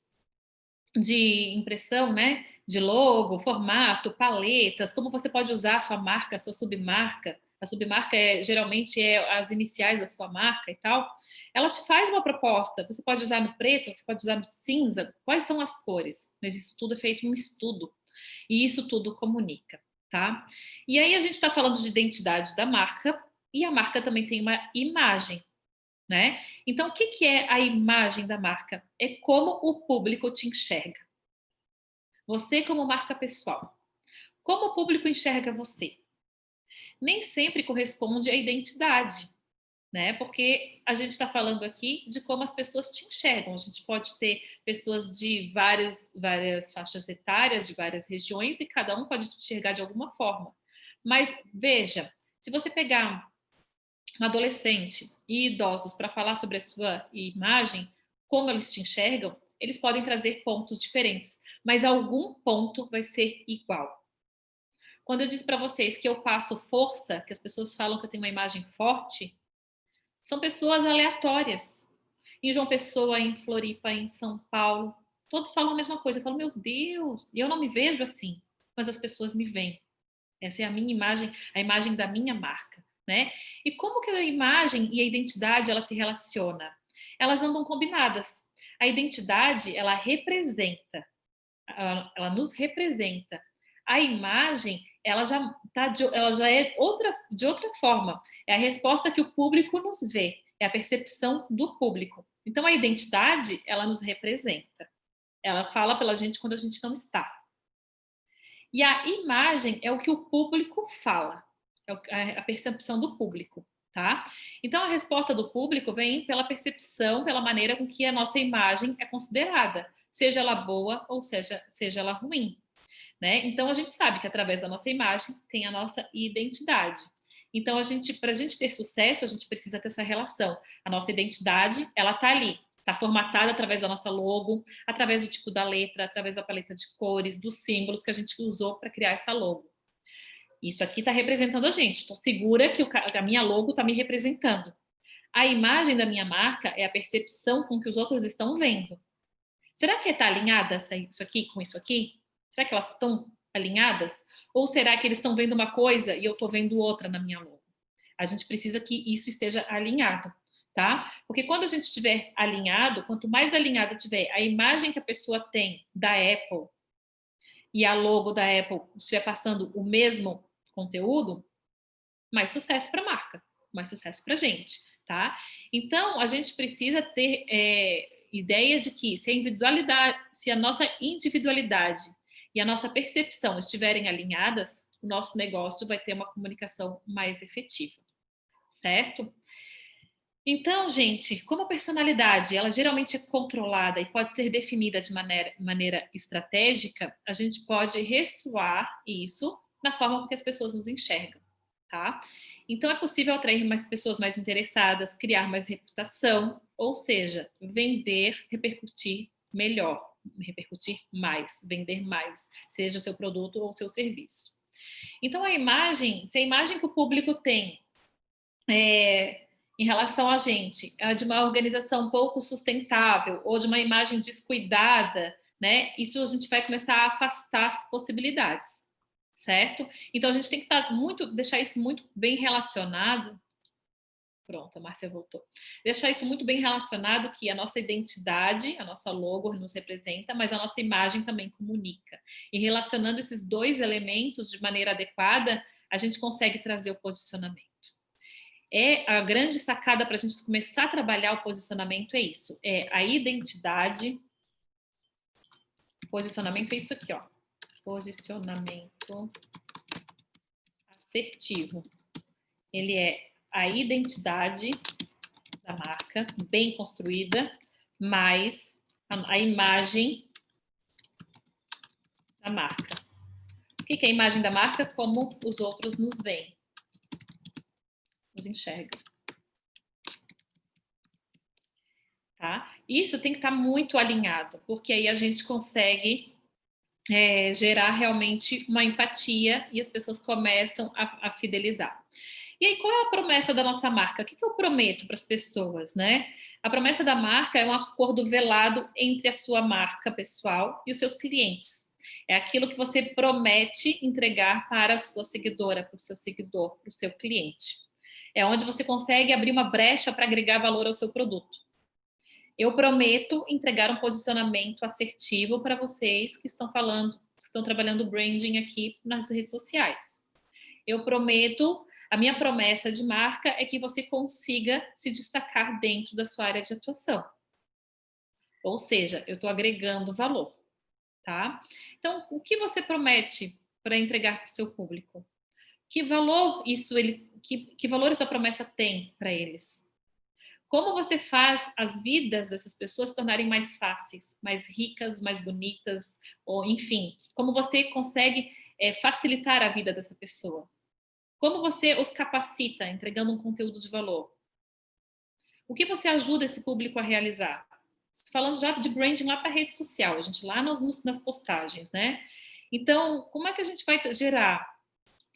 de impressão, né? De logo, formato, paletas, como você pode usar a sua marca, a sua submarca. A submarca geralmente as iniciais da sua marca e tal. Ela te faz uma proposta. Você pode usar no preto, você pode usar no cinza. Quais são as cores? Mas isso tudo é feito em um estudo. E isso tudo comunica, tá? E aí a gente está falando de identidade da marca e a marca também tem uma imagem, né? Então, o que é a imagem da marca? É como o público te enxerga. Você como marca pessoal. Como o público enxerga você? Nem sempre corresponde à identidade, né? Porque a gente está falando aqui de como as pessoas te enxergam. A gente pode ter pessoas de várias faixas etárias, de várias regiões, e cada um pode te enxergar de alguma forma. Mas veja, se você pegar um adolescente e idosos para falar sobre a sua imagem, como eles te enxergam, eles podem trazer pontos diferentes, mas algum ponto vai ser igual. Quando eu disse para vocês que eu passo força, que as pessoas falam que eu tenho uma imagem forte, são pessoas aleatórias. Em João Pessoa, em Floripa, em São Paulo, todos falam a mesma coisa. Eu falo, meu Deus, e eu não me vejo assim, mas as pessoas me veem. Essa é a minha imagem, a imagem da minha marca, né? E como que a imagem e a identidade ela se relaciona? Elas andam combinadas. A identidade, ela representa, ela nos representa. A imagem, ela já é de outra forma. É a resposta que o público nos vê, é a percepção do público. Então, a identidade, ela nos representa. Ela fala pela gente quando a gente não está. E a imagem é o que o público fala, é a percepção do público, tá? Então, a resposta do público vem pela percepção, pela maneira com que a nossa imagem é considerada, seja ela boa ou seja ela ruim, né? Então, a gente sabe que através da nossa imagem tem a nossa identidade. Então, para a gente ter sucesso, a gente precisa ter essa relação. A nossa identidade, ela tá ali, está formatada através da nossa logo, através do tipo da letra, através da paleta de cores, dos símbolos que a gente usou para criar essa logo. Isso aqui está representando a gente. Estou segura que a minha logo está me representando. A imagem da minha marca é a percepção com que os outros estão vendo. Será que está alinhada isso aqui com isso aqui? Será que elas estão alinhadas? Ou será que eles estão vendo uma coisa e eu estou vendo outra na minha logo? A gente precisa que isso esteja alinhado, tá? Porque quando a gente estiver alinhado, quanto mais alinhado tiver a imagem que a pessoa tem da Apple e a logo da Apple estiver passando o mesmo conteúdo, mais sucesso para a marca, mais sucesso para a gente, tá? Então, a gente precisa ter ideia de que se a nossa individualidade e a nossa percepção estiverem alinhadas, o nosso negócio vai ter uma comunicação mais efetiva, certo? Então, gente, como a personalidade, ela geralmente é controlada e pode ser definida de maneira estratégica, a gente pode ressoar isso na forma com que as pessoas nos enxergam, tá? Então, é possível atrair mais pessoas mais interessadas, criar mais reputação, ou seja, vender, repercutir melhor, repercutir mais, vender mais, seja o seu produto ou o seu serviço. Então, se a imagem que o público tem em relação a gente, de uma organização pouco sustentável ou de uma imagem descuidada, né? Isso a gente vai começar a afastar as possibilidades, certo? Então a gente tem que deixar isso muito bem relacionado. Pronto, a Márcia voltou. Deixar isso muito bem relacionado que a nossa identidade, a nossa logo nos representa, mas a nossa imagem também comunica. E relacionando esses dois elementos de maneira adequada, a gente consegue trazer o posicionamento. A grande sacada para a gente começar a trabalhar o posicionamento é isso, é a identidade. Posicionamento é isso aqui, ó. Posicionamento assertivo. Ele é a identidade da marca, bem construída, mais a imagem da marca. O que é a imagem da marca? Como os outros nos veem, nos enxergam. Tá? Isso tem que estar muito alinhado, porque aí a gente consegue gerar realmente uma empatia e as pessoas começam a fidelizar. E aí, qual é a promessa da nossa marca? O que eu prometo para as pessoas, né? A promessa da marca é um acordo velado entre a sua marca pessoal e os seus clientes. É aquilo que você promete entregar para a sua seguidora, para o seu seguidor, para o seu cliente. É onde você consegue abrir uma brecha para agregar valor ao seu produto. Eu prometo entregar um posicionamento assertivo para vocês que estão trabalhando branding aqui nas redes sociais. Eu prometo, a minha promessa de marca é que você consiga se destacar dentro da sua área de atuação. Ou seja, eu estou agregando valor, tá? Então, o que você promete para entregar para o seu público? Que valor que valor essa promessa tem para eles? Como você faz as vidas dessas pessoas se tornarem mais fáceis, mais ricas, mais bonitas, ou enfim, como você consegue facilitar a vida dessa pessoa? Como você os capacita entregando um conteúdo de valor? O que você ajuda esse público a realizar? Falando já de branding lá para a rede social, a gente lá nas postagens, né? Então, como é que a gente vai gerar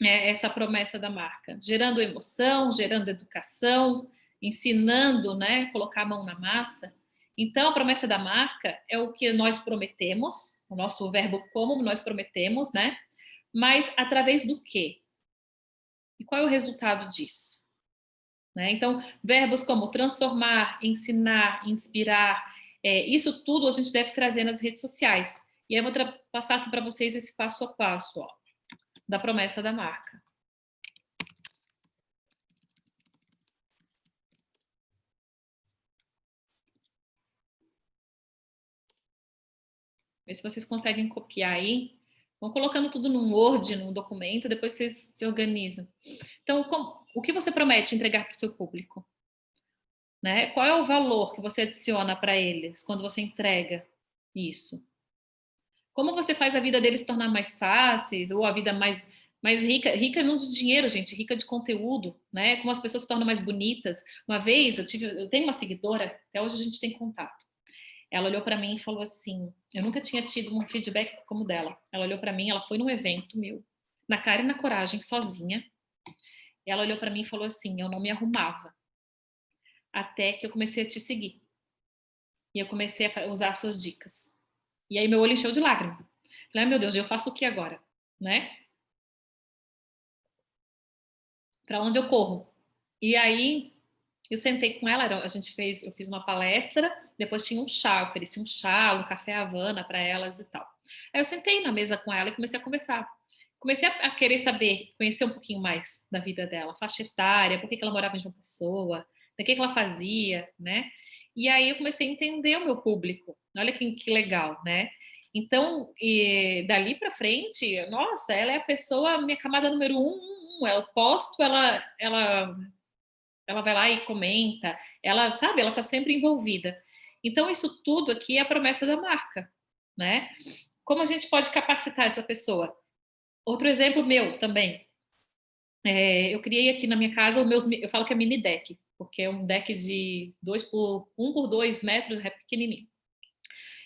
essa promessa da marca? Gerando emoção, gerando educação, ensinando, né? Colocar a mão na massa. Então, a promessa da marca é o que nós prometemos, o nosso verbo como nós prometemos, né? Mas através do quê? E qual é o resultado disso? Né? Então, verbos como transformar, ensinar, inspirar, isso tudo a gente deve trazer nas redes sociais. E aí eu vou passar aqui para vocês esse passo a passo, ó, da promessa da marca. Vê se vocês conseguem copiar aí. Vão colocando tudo num Word, num documento, depois vocês se organizam. Então, o que você promete entregar para o seu público? Né? Qual é o valor que você adiciona para eles quando você entrega isso? Como você faz a vida deles se tornar mais fáceis ou a vida mais rica? Rica não de dinheiro, gente, rica de conteúdo, né? Como as pessoas se tornam mais bonitas. Uma vez eu tenho uma seguidora, até hoje a gente tem contato. Ela olhou para mim e falou assim, eu nunca tinha tido um feedback como dela. Ela olhou para mim, ela foi num evento meu, na cara e na coragem, sozinha. Ela olhou para mim e falou assim, eu não me arrumava. Até que eu comecei a te seguir. E eu comecei a usar as suas dicas. E aí meu olho encheu de lágrima. Falei, meu Deus, eu faço o que agora? Né? Para onde eu corro? E aí eu sentei com ela, eu fiz uma palestra, depois tinha um chá, eu ofereci um chá, um café Havana para elas e tal. Aí eu sentei na mesa com ela e comecei a conversar. comecei a querer saber, conhecer um pouquinho mais da vida dela, faixa etária, por que ela morava em João Pessoa, o que ela fazia, né? E aí eu comecei a entender o meu público. Olha que legal, né? Então, dali para frente, nossa, ela é a pessoa, minha camada número um. Eu posto, ela vai lá e comenta, ela, sabe, ela está sempre envolvida. Então, isso tudo aqui é a promessa da marca, né? Como a gente pode capacitar essa pessoa? Outro exemplo meu também. Eu criei aqui na minha casa eu falo que é mini deck, porque é um deck de 1 por 2 metros, é pequenininho.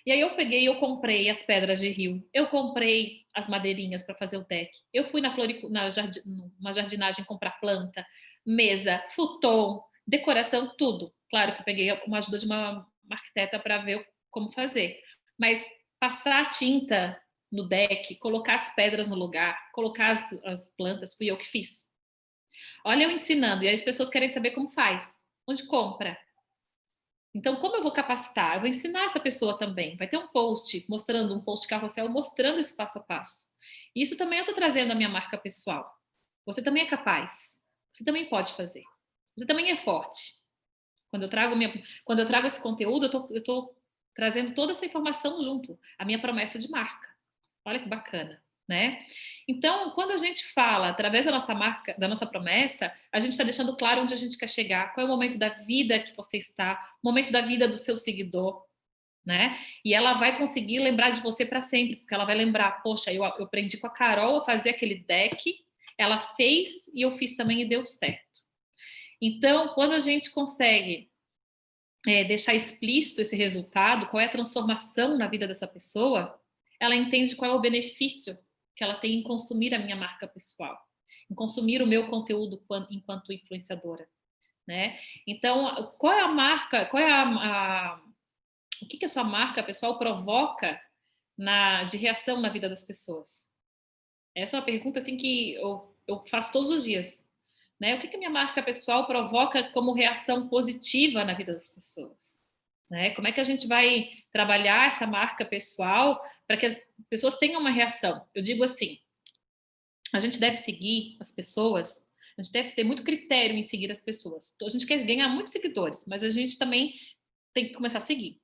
E aí eu peguei, eu comprei as pedras de rio, eu comprei as madeirinhas para fazer o deck, eu fui numa jardinagem comprar planta, mesa, futon, decoração, tudo. Claro que eu peguei uma ajuda de uma arquiteta para ver como fazer, mas passar a tinta no deck, colocar as pedras no lugar, colocar as plantas, fui eu que fiz. Olha eu ensinando, e aí as pessoas querem saber como faz, onde compra. Então, como eu vou capacitar? Eu vou ensinar essa pessoa também. Vai ter um post mostrando, um post carrossel mostrando esse passo a passo. Isso também eu estou trazendo a minha marca pessoal. Você também é capaz. Você também pode fazer. Você também é forte. Quando eu trago esse conteúdo, eu estou trazendo toda essa informação junto. A minha promessa de marca. Olha que bacana, né? Então, quando a gente fala através da nossa marca, da nossa promessa, a gente está deixando claro onde a gente quer chegar, qual é o momento da vida que você está, o momento da vida do seu seguidor, né? E ela vai conseguir lembrar de você para sempre, porque ela vai lembrar, poxa, eu aprendi com a Carol a fazer aquele deck, ela fez e eu fiz também e deu certo. Então, quando a gente consegue deixar explícito esse resultado, qual é a transformação na vida dessa pessoa, ela entende qual é o benefício que ela tem em consumir a minha marca pessoal, em consumir o meu conteúdo enquanto influenciadora, né? Então, qual é a marca, o que a sua marca pessoal provoca de reação na vida das pessoas? Essa é uma pergunta assim que eu faço todos os dias, né? O que a minha marca pessoal provoca como reação positiva na vida das pessoas? Né? Como é que a gente vai trabalhar essa marca pessoal para que as pessoas tenham uma reação? Eu digo assim, a gente deve seguir as pessoas, a gente deve ter muito critério em seguir as pessoas. Então, a gente quer ganhar muitos seguidores, mas a gente também tem que começar a seguir.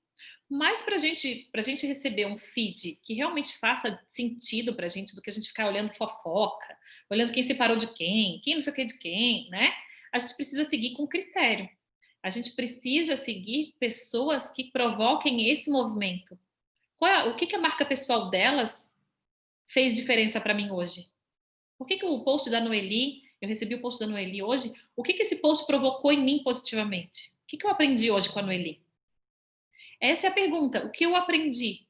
Mas para a gente receber um feed que realmente faça sentido para a gente, do que a gente ficar olhando fofoca, olhando quem separou de quem não sei o que de quem, né? A gente precisa seguir com critério. A gente precisa seguir pessoas que provoquem esse movimento. O que a marca pessoal delas fez diferença para mim hoje? Por que o post da Noeli, eu recebi o post da Noeli hoje, o que esse post provocou em mim positivamente? O que eu aprendi hoje com a Noeli? Essa é a pergunta. O que eu aprendi?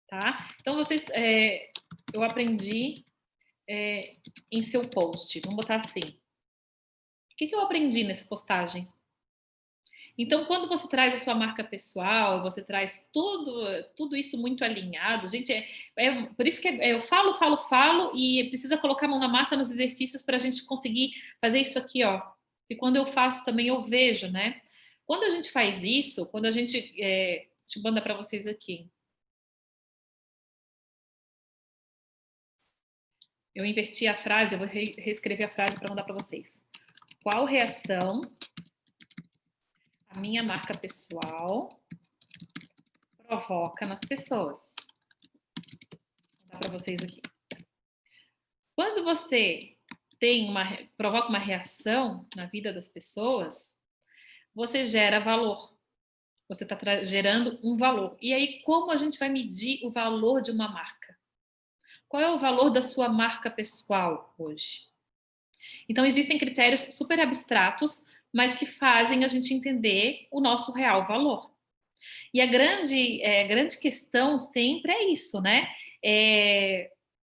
Tá? Então, eu aprendi em seu post. Vamos botar assim. O que eu aprendi nessa postagem? Então, quando você traz a sua marca pessoal, você traz tudo isso muito alinhado, gente, por isso que eu falo e precisa colocar a mão na massa nos exercícios para a gente conseguir fazer isso aqui, ó. E quando eu faço também eu vejo, né? Quando a gente faz isso, quando a gente... deixa eu mandar para vocês aqui. Eu inverti a frase, eu vou reescrever a frase para mandar para vocês. Qual reação a minha marca pessoal provoca nas pessoas? Vou dar para vocês aqui. Quando você provoca uma reação na vida das pessoas, você gera valor. Você está gerando um valor. E aí, como a gente vai medir o valor de uma marca? Qual é o valor da sua marca pessoal hoje? Então, existem critérios super abstratos, mas que fazem a gente entender o nosso real valor. E a grande questão sempre é isso, né?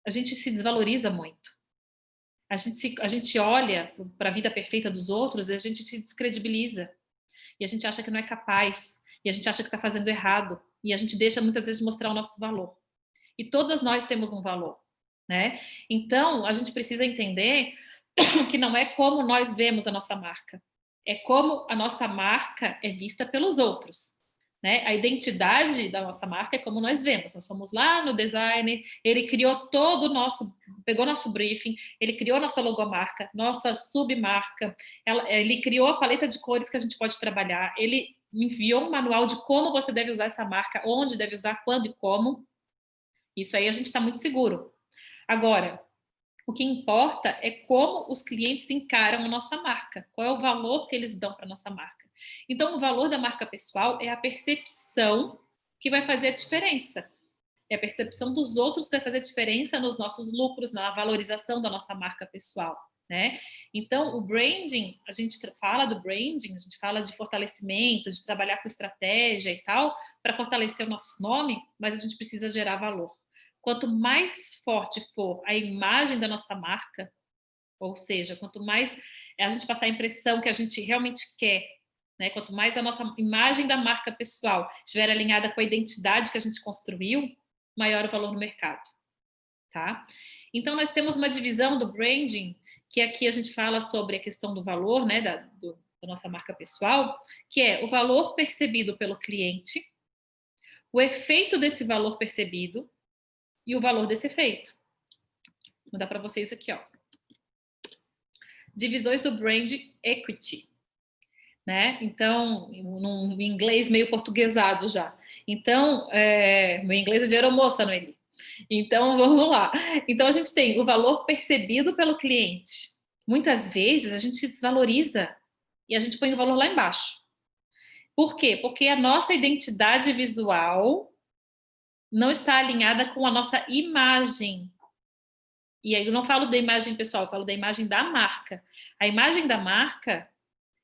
A gente se desvaloriza muito. A gente olha para a vida perfeita dos outros e a gente se descredibiliza. E a gente acha que não é capaz. E a gente acha que está fazendo errado. E a gente deixa muitas vezes de mostrar o nosso valor. E todas nós temos um valor, né? Então, a gente precisa entender que não é como nós vemos a nossa marca. É como a nossa marca é vista pelos outros. Né? A identidade da nossa marca é como nós vemos. Nós somos lá no designer, ele criou todo o nosso pegou nosso briefing, ele criou nossa logomarca, nossa submarca, ele criou a paleta de cores que a gente pode trabalhar, ele enviou um manual de como você deve usar essa marca, onde deve usar, quando e como. Isso aí a gente está muito seguro. Agora, o que importa é como os clientes encaram a nossa marca, qual é o valor que eles dão para a nossa marca. Então, o valor da marca pessoal é a percepção que vai fazer a diferença. É a percepção dos outros que vai fazer a diferença nos nossos lucros, na valorização da nossa marca pessoal, né? Então, o branding, a gente fala do branding, a gente fala de fortalecimento, de trabalhar com estratégia e tal, para fortalecer o nosso nome, mas a gente precisa gerar valor. Quanto mais forte for a imagem da nossa marca, ou seja, quanto mais a gente passar a impressão que a gente realmente quer, né? Quanto mais a nossa imagem da marca pessoal estiver alinhada com a identidade que a gente construiu, maior o valor no mercado, tá? Então, nós temos uma divisão do branding, que aqui a gente fala sobre a questão do valor, né, da nossa marca pessoal, que é o valor percebido pelo cliente, o efeito desse valor percebido e o valor desse efeito. Vou dar para vocês aqui, ó. Divisões do brand equity, né? Então, num inglês meio portuguesado já. Então, meu inglês é de aeromoça, Noeli. Então, vamos lá. Então, a gente tem o valor percebido pelo cliente. Muitas vezes, a gente se desvaloriza e a gente põe o valor lá embaixo. Por quê? Porque a nossa identidade visual não está alinhada com a nossa imagem. E aí eu não falo da imagem pessoal, eu falo da imagem da marca. A imagem da marca,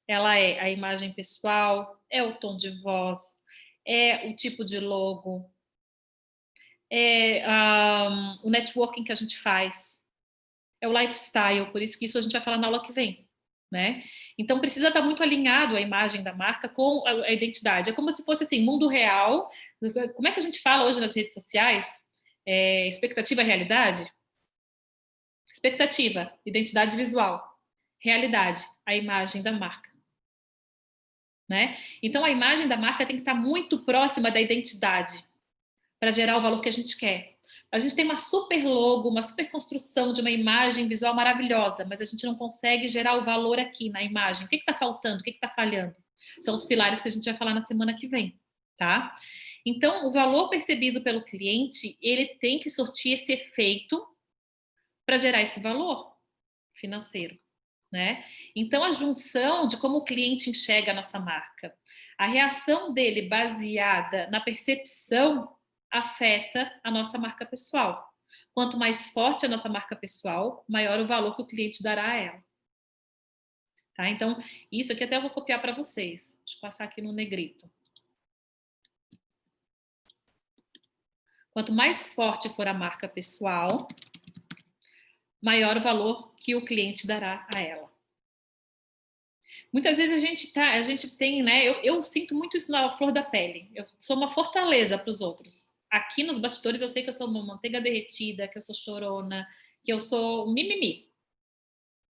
ela é a imagem pessoal, é o tom de voz, é o tipo de logo, é o networking que a gente faz, é o lifestyle, por isso que isso a gente vai falar na aula que vem, né? Então precisa estar muito alinhado a imagem da marca com a identidade. É como se fosse assim, mundo real. Como é que a gente fala hoje nas redes sociais? Expectativa, realidade? Expectativa, identidade visual. Realidade, a imagem da marca. Né? Então, a imagem da marca tem que estar muito próxima da identidade para gerar o valor que a gente quer. A gente tem uma super logo, uma super construção de uma imagem visual maravilhosa, mas a gente não consegue gerar o valor aqui na imagem. O que está faltando? O que está falhando? São os pilares que a gente vai falar na semana que vem, tá? Então, o valor percebido pelo cliente, ele tem que surtir esse efeito para gerar esse valor financeiro, né? Então, a junção de como o cliente enxerga a nossa marca, a reação dele baseada na percepção afeta a nossa marca pessoal. Quanto mais forte a nossa marca pessoal, maior o valor que o cliente dará a ela. Tá? Então, isso aqui até eu vou copiar para vocês. Deixa eu passar aqui no negrito. Quanto mais forte for a marca pessoal, maior o valor que o cliente dará a ela. Muitas vezes a gente tem, né? Eu sinto muito isso na flor da pele. Eu sou uma fortaleza para os outros. Aqui nos bastidores eu sei que eu sou uma manteiga derretida, que eu sou chorona, que eu sou um mimimi.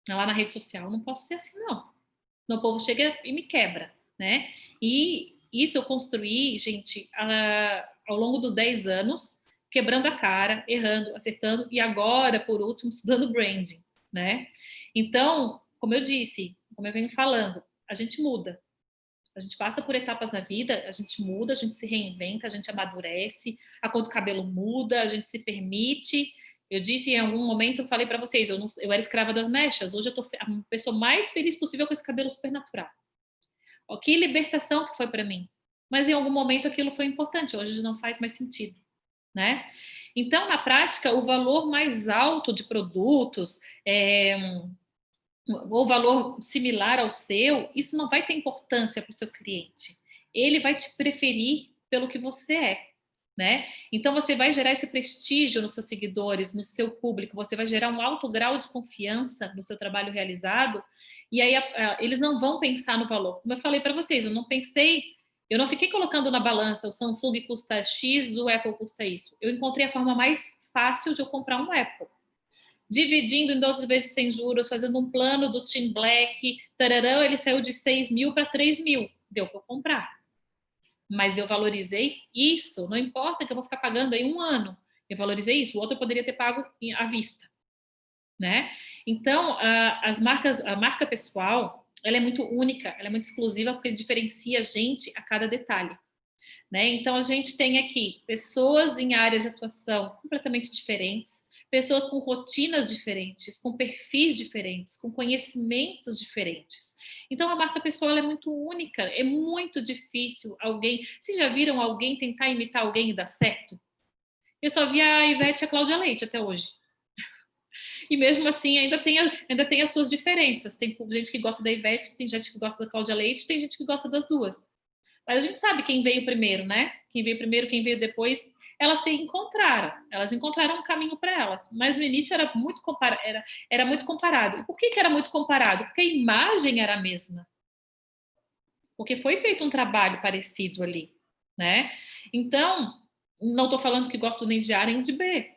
Lá na rede social eu não posso ser assim, não. O povo chega e me quebra, né? E isso eu construí, gente, ao longo dos 10 anos, quebrando a cara, errando, acertando, e agora, por último, estudando branding, né? Então, como eu disse, como eu venho falando, a gente muda. A gente passa por etapas na vida, a gente muda, a gente se reinventa, a gente amadurece, a cor do cabelo muda, a gente se permite. Eu disse em algum momento, eu falei para vocês, eu era escrava das mechas, hoje eu tô a pessoa mais feliz possível com esse cabelo super natural. Ó, que libertação que foi para mim. Mas em algum momento aquilo foi importante, hoje não faz mais sentido, né? Então, na prática, o valor mais alto de produtos, ou valor similar ao seu, isso não vai ter importância para o seu cliente. Ele vai te preferir pelo que você é, né? Então você vai gerar esse prestígio nos seus seguidores, no seu público, você vai gerar um alto grau de confiança no seu trabalho realizado, e aí eles não vão pensar no valor. Como eu falei para vocês, eu não fiquei colocando na balança o Samsung custa X, o Apple custa isso. Eu encontrei a forma mais fácil de eu comprar um Apple. Dividindo em 12 vezes sem juros, fazendo um plano do Team Black, tararão, ele saiu de 6 mil para 3 mil. Deu para eu comprar. Mas eu valorizei isso, não importa que eu vou ficar pagando aí um ano. Eu valorizei isso, o outro eu poderia ter pago à vista, né? Então, a marca pessoal, ela é muito única, ela é muito exclusiva porque diferencia a gente a cada detalhe, né? Então, a gente tem aqui pessoas em áreas de atuação completamente diferentes, pessoas com rotinas diferentes, com perfis diferentes, com conhecimentos diferentes. Então, a marca pessoal ela é muito única, é muito difícil alguém... Vocês já viram alguém tentar imitar alguém e dar certo? Eu só vi a Ivete e a Cláudia Leite até hoje. E mesmo assim, ainda tem as suas diferenças. Tem gente que gosta da Ivete, tem gente que gosta da Cláudia Leite, tem gente que gosta das duas. Mas a gente sabe quem veio primeiro, né? Quem veio primeiro, quem veio depois. Elas encontraram um caminho para elas. Mas no início era muito comparado. E por que era muito comparado? Porque a imagem era a mesma. Porque foi feito um trabalho parecido ali, né? Então, não estou falando que gosto nem de A nem de B.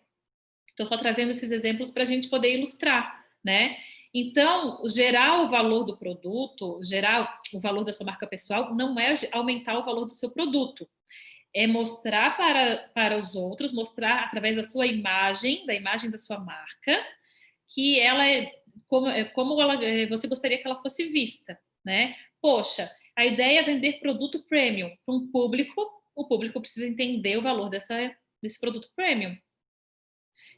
Estou só trazendo esses exemplos para a gente poder ilustrar, né? Então, gerar o valor do produto, gerar o valor da sua marca pessoal, não é aumentar o valor do seu produto. É mostrar para os outros, mostrar através da sua imagem, da imagem da sua marca, que ela você gostaria que ela fosse vista, né? Poxa, a ideia é vender produto premium para um público, o público precisa entender o valor desse produto premium.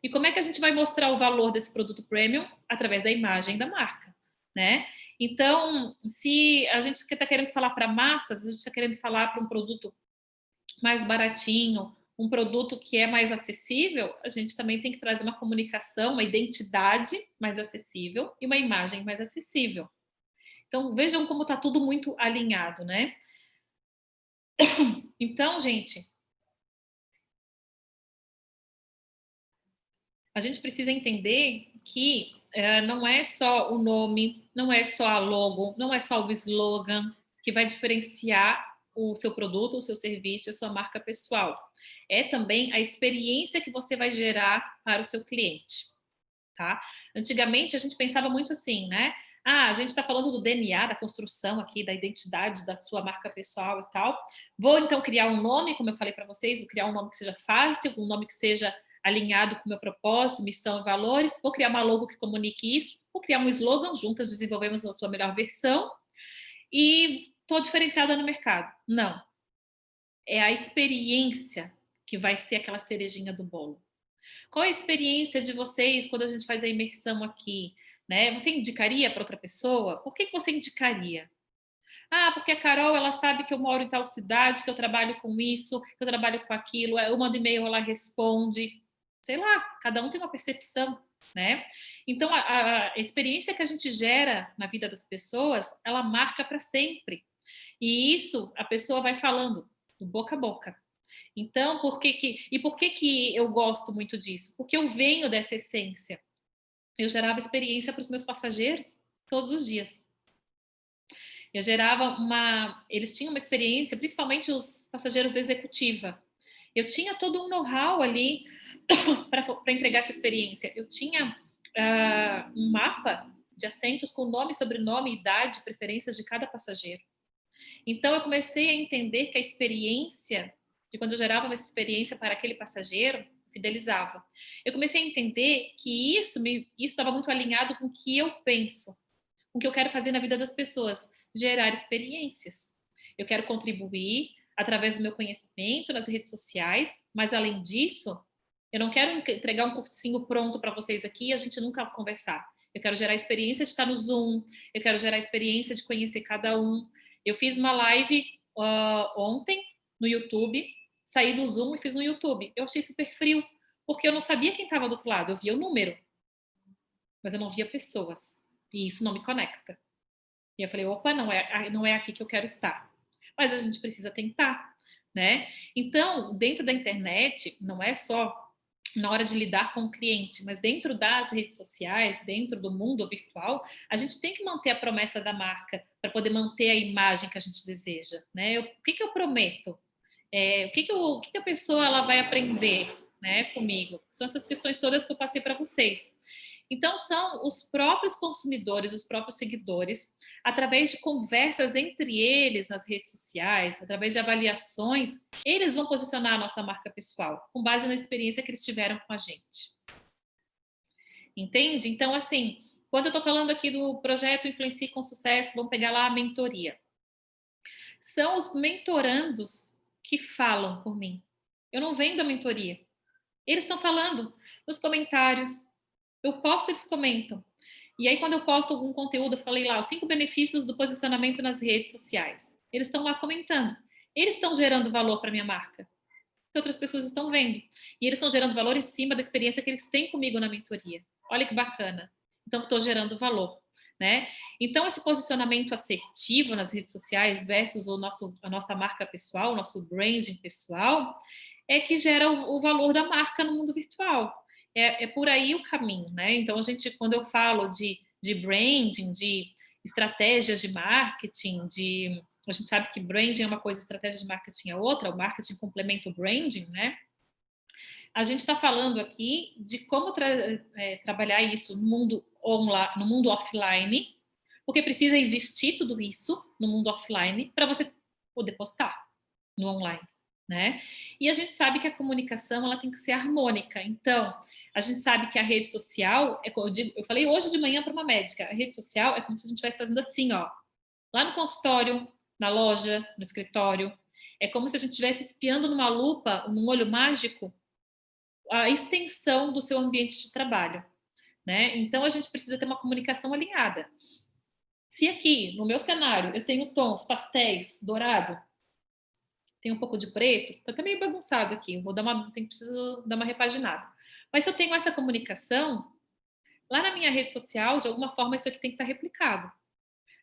E como é que a gente vai mostrar o valor desse produto premium? Através da imagem da marca, né? Então, se a gente está querendo falar para massas, a gente está querendo falar para um produto mais baratinho, um produto que é mais acessível, a gente também tem que trazer uma comunicação, uma identidade mais acessível e uma imagem mais acessível. Então, vejam como está tudo muito alinhado, né? Então, gente, a gente precisa entender que não é só o nome, não é só a logo, não é só o slogan que vai diferenciar o seu produto, o seu serviço, a sua marca pessoal. É também a experiência que você vai gerar para o seu cliente, tá? Antigamente a gente pensava muito assim, né? A gente está falando do DNA, da construção aqui, da identidade da sua marca pessoal e tal. Vou então criar um nome, como eu falei para vocês, vou criar um nome que seja fácil, um nome que seja alinhado com o meu propósito, missão e valores. Vou criar uma logo que comunique isso. Vou criar um slogan, juntas desenvolvemos a sua melhor versão. E estou diferenciada no mercado. Não. É a experiência que vai ser aquela cerejinha do bolo. Qual é a experiência de vocês quando a gente faz a imersão aqui? Né? Você indicaria para outra pessoa? Por que você indicaria? Porque a Carol, ela sabe que eu moro em tal cidade, que eu trabalho com isso, que eu trabalho com aquilo. Eu mando e-mail, ela responde. Sei lá, cada um tem uma percepção, né? Então, a experiência que a gente gera na vida das pessoas, ela marca para sempre. E isso, a pessoa vai falando, do boca a boca. Então, por que eu gosto muito disso? Porque eu venho dessa essência. Eu gerava experiência para os meus passageiros todos os dias. Eu gerava eles tinham uma experiência, principalmente os passageiros da executiva. Eu tinha todo um know-how ali para entregar essa experiência. Eu tinha um mapa de assentos com nome, sobrenome, idade, preferências de cada passageiro. Então, eu comecei a entender que a experiência, que quando eu gerava uma experiência para aquele passageiro, fidelizava. Eu comecei a entender que isso estava muito alinhado com o que eu penso, com o que eu quero fazer na vida das pessoas, gerar experiências. Eu quero contribuir através do meu conhecimento nas redes sociais, mas além disso, eu não quero entregar um cursinho pronto para vocês aqui e a gente nunca conversar. Eu quero gerar a experiência de estar no Zoom, eu quero gerar a experiência de conhecer cada um. Eu fiz uma live ontem no YouTube, saí do Zoom e fiz no YouTube. Eu achei super frio, porque eu não sabia quem estava do outro lado. Eu via o número, mas eu não via pessoas. E isso não me conecta. E eu falei, opa, não é aqui que eu quero estar. Mas a gente precisa tentar, né? Então, dentro da internet, não é só na hora de lidar com o cliente, mas dentro das redes sociais, dentro do mundo virtual, a gente tem que manter a promessa da marca para poder manter a imagem que a gente deseja, né? O que eu prometo? O que a pessoa ela vai aprender, né, comigo? São essas questões todas que eu passei para vocês. Então, são os próprios consumidores, os próprios seguidores, através de conversas entre eles nas redes sociais, através de avaliações, eles vão posicionar a nossa marca pessoal, com base na experiência que eles tiveram com a gente. Entende? Então, assim, quando eu estou falando aqui do projeto Influencie com Sucesso, vamos pegar lá a mentoria. São os mentorandos que falam por mim. Eu não vendo a mentoria. Eles estão falando nos comentários. Eu posto, eles comentam. E aí, quando eu posto algum conteúdo, eu falei lá, os 5 benefícios do posicionamento nas redes sociais. Eles estão lá comentando. Eles estão gerando valor para minha marca. Que outras pessoas estão vendo. E eles estão gerando valor em cima da experiência que eles têm comigo na mentoria. Olha que bacana. Então, estou gerando valor. Né? Então, esse posicionamento assertivo nas redes sociais versus a nossa marca pessoal, o nosso branding pessoal, é que gera o valor da marca no mundo virtual. É por aí o caminho, né? Então, quando eu falo de branding, de estratégias de marketing, a gente sabe que branding é uma coisa, estratégia de marketing é outra, o marketing complementa o branding, né? A gente está falando aqui de como trabalhar isso no mundo online, no mundo offline, porque precisa existir tudo isso no mundo offline para você poder postar no online, né? E a gente sabe que a comunicação ela tem que ser harmônica. Então, a gente sabe que a rede social, eu falei hoje de manhã para uma médica, a rede social é como se a gente estivesse fazendo assim, ó, lá no consultório, na loja, no escritório. É como se a gente estivesse espiando numa lupa, num olho mágico, a extensão do seu ambiente de trabalho, né? Então a gente precisa ter uma comunicação alinhada. Se aqui no meu cenário eu tenho tons pastéis, dourado, tem um pouco de preto, tá até meio bagunçado aqui, eu vou preciso dar uma repaginada. Mas se eu tenho essa comunicação, lá na minha rede social, de alguma forma isso aqui tem que estar replicado.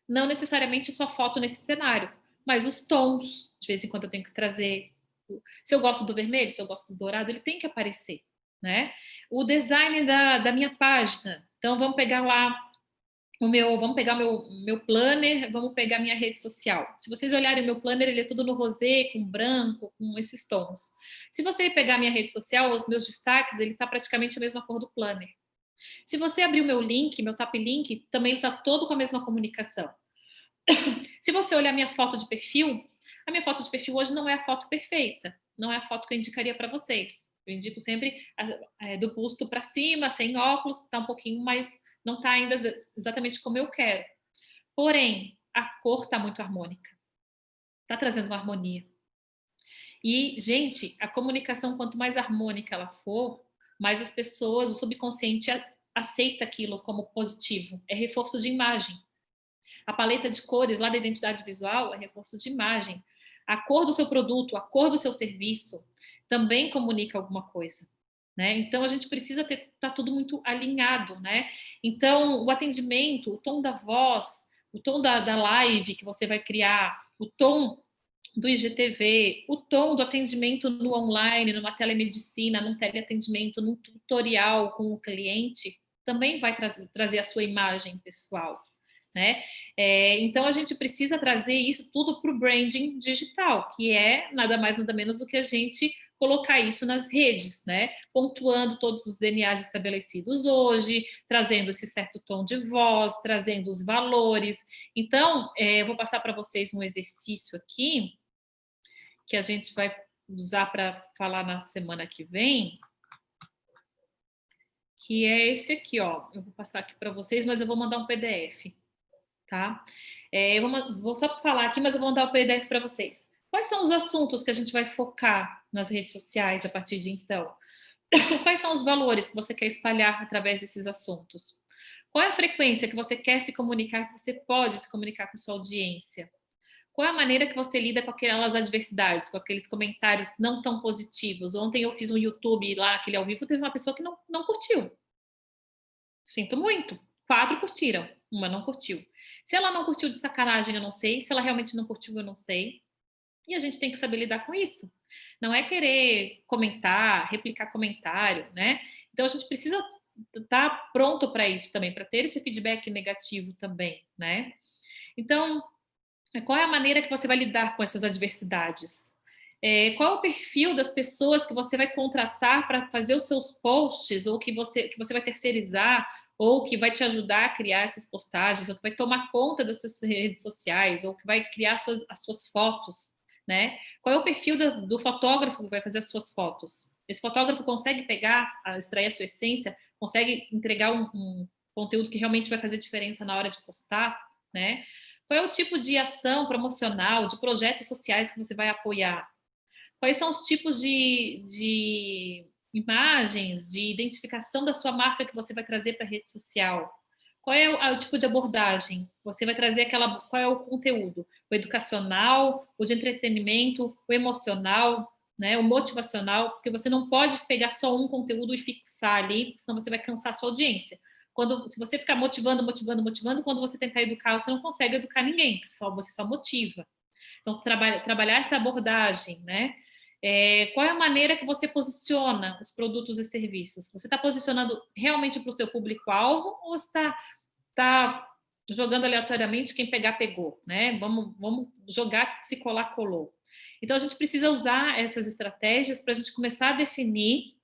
Não necessariamente só foto nesse cenário, mas os tons, de vez em quando eu tenho que trazer. Se eu gosto do vermelho, se eu gosto do dourado, ele tem que aparecer, né? O design da minha página. Então, vamos pegar lá vamos pegar meu planner, vamos pegar minha rede social. Se vocês olharem o meu planner, ele é tudo no rosé, com branco, com esses tons. Se você pegar minha rede social, os meus destaques, ele está praticamente a mesma cor do planner. Se você abrir o meu link, meu tap link, também ele está todo com a mesma comunicação. Se você olhar minha foto de perfil, a minha foto de perfil hoje não é a foto perfeita, não é a foto que eu indicaria para vocês. Eu indico sempre do busto para cima, sem óculos, está um pouquinho mais, não está ainda exatamente como eu quero. Porém, a cor está muito harmônica, está trazendo uma harmonia. E, gente, a comunicação, quanto mais harmônica ela for, mais as pessoas, o subconsciente aceita aquilo como positivo, é reforço de imagem. A paleta de cores lá da identidade visual é reforço de imagem. A cor do seu produto, a cor do seu serviço também comunica alguma coisa, né? Então a gente precisa tá tudo muito alinhado, né? Então o atendimento, o tom da voz, o tom da live que você vai criar, o tom do IGTV, o tom do atendimento no online, numa telemedicina, num teleatendimento, num tutorial com o cliente, também vai trazer a sua imagem pessoal, né? Então a gente precisa trazer isso tudo para o branding digital, que é nada mais nada menos do que a gente colocar isso nas redes, né? Pontuando todos os DNAs estabelecidos hoje, trazendo esse certo tom de voz, trazendo os valores. Então, eu vou passar para vocês um exercício aqui que a gente vai usar para falar na semana que vem, que é esse aqui, ó. Eu vou passar aqui para vocês, mas eu vou mandar um PDF. Tá? Vou só falar aqui, mas eu vou mandar o PDF para vocês. Quais são os assuntos que a gente vai focar nas redes sociais a partir de então? Quais são os valores que você quer espalhar através desses assuntos? Qual é a frequência que você quer se comunicar, que você pode se comunicar com sua audiência? Qual é a maneira que você lida com aquelas adversidades, com aqueles comentários não tão positivos? Ontem eu fiz um YouTube lá, aquele ao vivo, teve uma pessoa que não curtiu. Sinto muito. 4 curtiram, uma não curtiu. Se ela não curtiu de sacanagem, eu não sei. Se ela realmente não curtiu, eu não sei. E a gente tem que saber lidar com isso. Não é querer comentar, replicar comentário, né? Então a gente precisa estar pronto para isso também, para ter esse feedback negativo também, né? Então, qual é a maneira que você vai lidar com essas adversidades? Qual é o perfil das pessoas que você vai contratar para fazer os seus posts, ou que você vai terceirizar, ou que vai te ajudar a criar essas postagens, ou que vai tomar conta das suas redes sociais, ou que vai criar as suas fotos, né? Qual é o perfil do fotógrafo que vai fazer as suas fotos? Esse fotógrafo consegue pegar, extrair a sua essência, consegue entregar um conteúdo que realmente vai fazer diferença na hora de postar, né? Qual é o tipo de ação promocional, de projetos sociais que você vai apoiar? Quais são os tipos de imagens, de identificação da sua marca que você vai trazer para a rede social? Qual é o tipo de abordagem? Você vai trazer qual é o conteúdo? O educacional, o de entretenimento, o emocional, né? O motivacional, porque você não pode pegar só um conteúdo e fixar ali, senão você vai cansar a sua audiência. Se você ficar motivando, quando você tentar educar, você não consegue educar ninguém, você só motiva. Então, trabalhar essa abordagem, né? Qual é a maneira que você posiciona os produtos e serviços? Você está posicionando realmente para o seu público-alvo ou está jogando aleatoriamente, quem pegar, pegou, né? Vamos jogar, se colar, colou. Então, a gente precisa usar essas estratégias para a gente começar a definir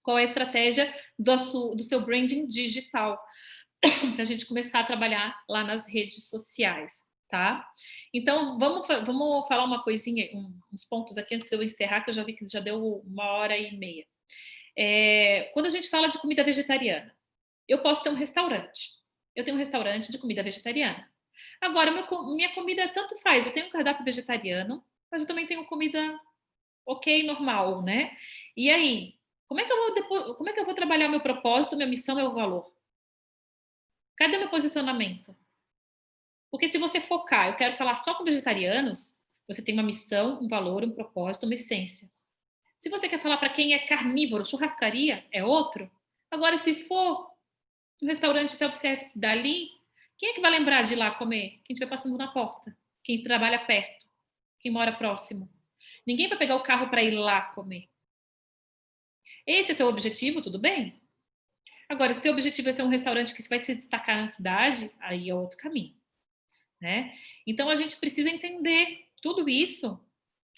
qual é a estratégia do seu branding digital, para a gente começar a trabalhar lá nas redes sociais, tá? Então, vamos falar uma coisinha, uns pontos aqui antes de eu encerrar, que eu já vi que já deu 1h30. Quando a gente fala de comida vegetariana, eu posso ter um restaurante. Eu tenho um restaurante de comida vegetariana. Agora, minha comida tanto faz. Eu tenho um cardápio vegetariano, mas eu também tenho comida ok, normal, né? E aí, como é que eu vou trabalhar o meu propósito, minha missão, meu valor? Cadê o meu posicionamento? Porque se você focar, eu quero falar só com vegetarianos, você tem uma missão, um valor, um propósito, uma essência. Se você quer falar para quem é carnívoro, churrascaria, é outro. Agora, se for um restaurante self-service dali, quem é que vai lembrar de ir lá comer? Quem estiver passando na porta, quem trabalha perto, quem mora próximo. Ninguém vai pegar o carro para ir lá comer. Esse é seu objetivo, tudo bem? Agora, se seu objetivo é ser um restaurante que vai se destacar na cidade, aí é outro caminho, né? Então, a gente precisa entender tudo isso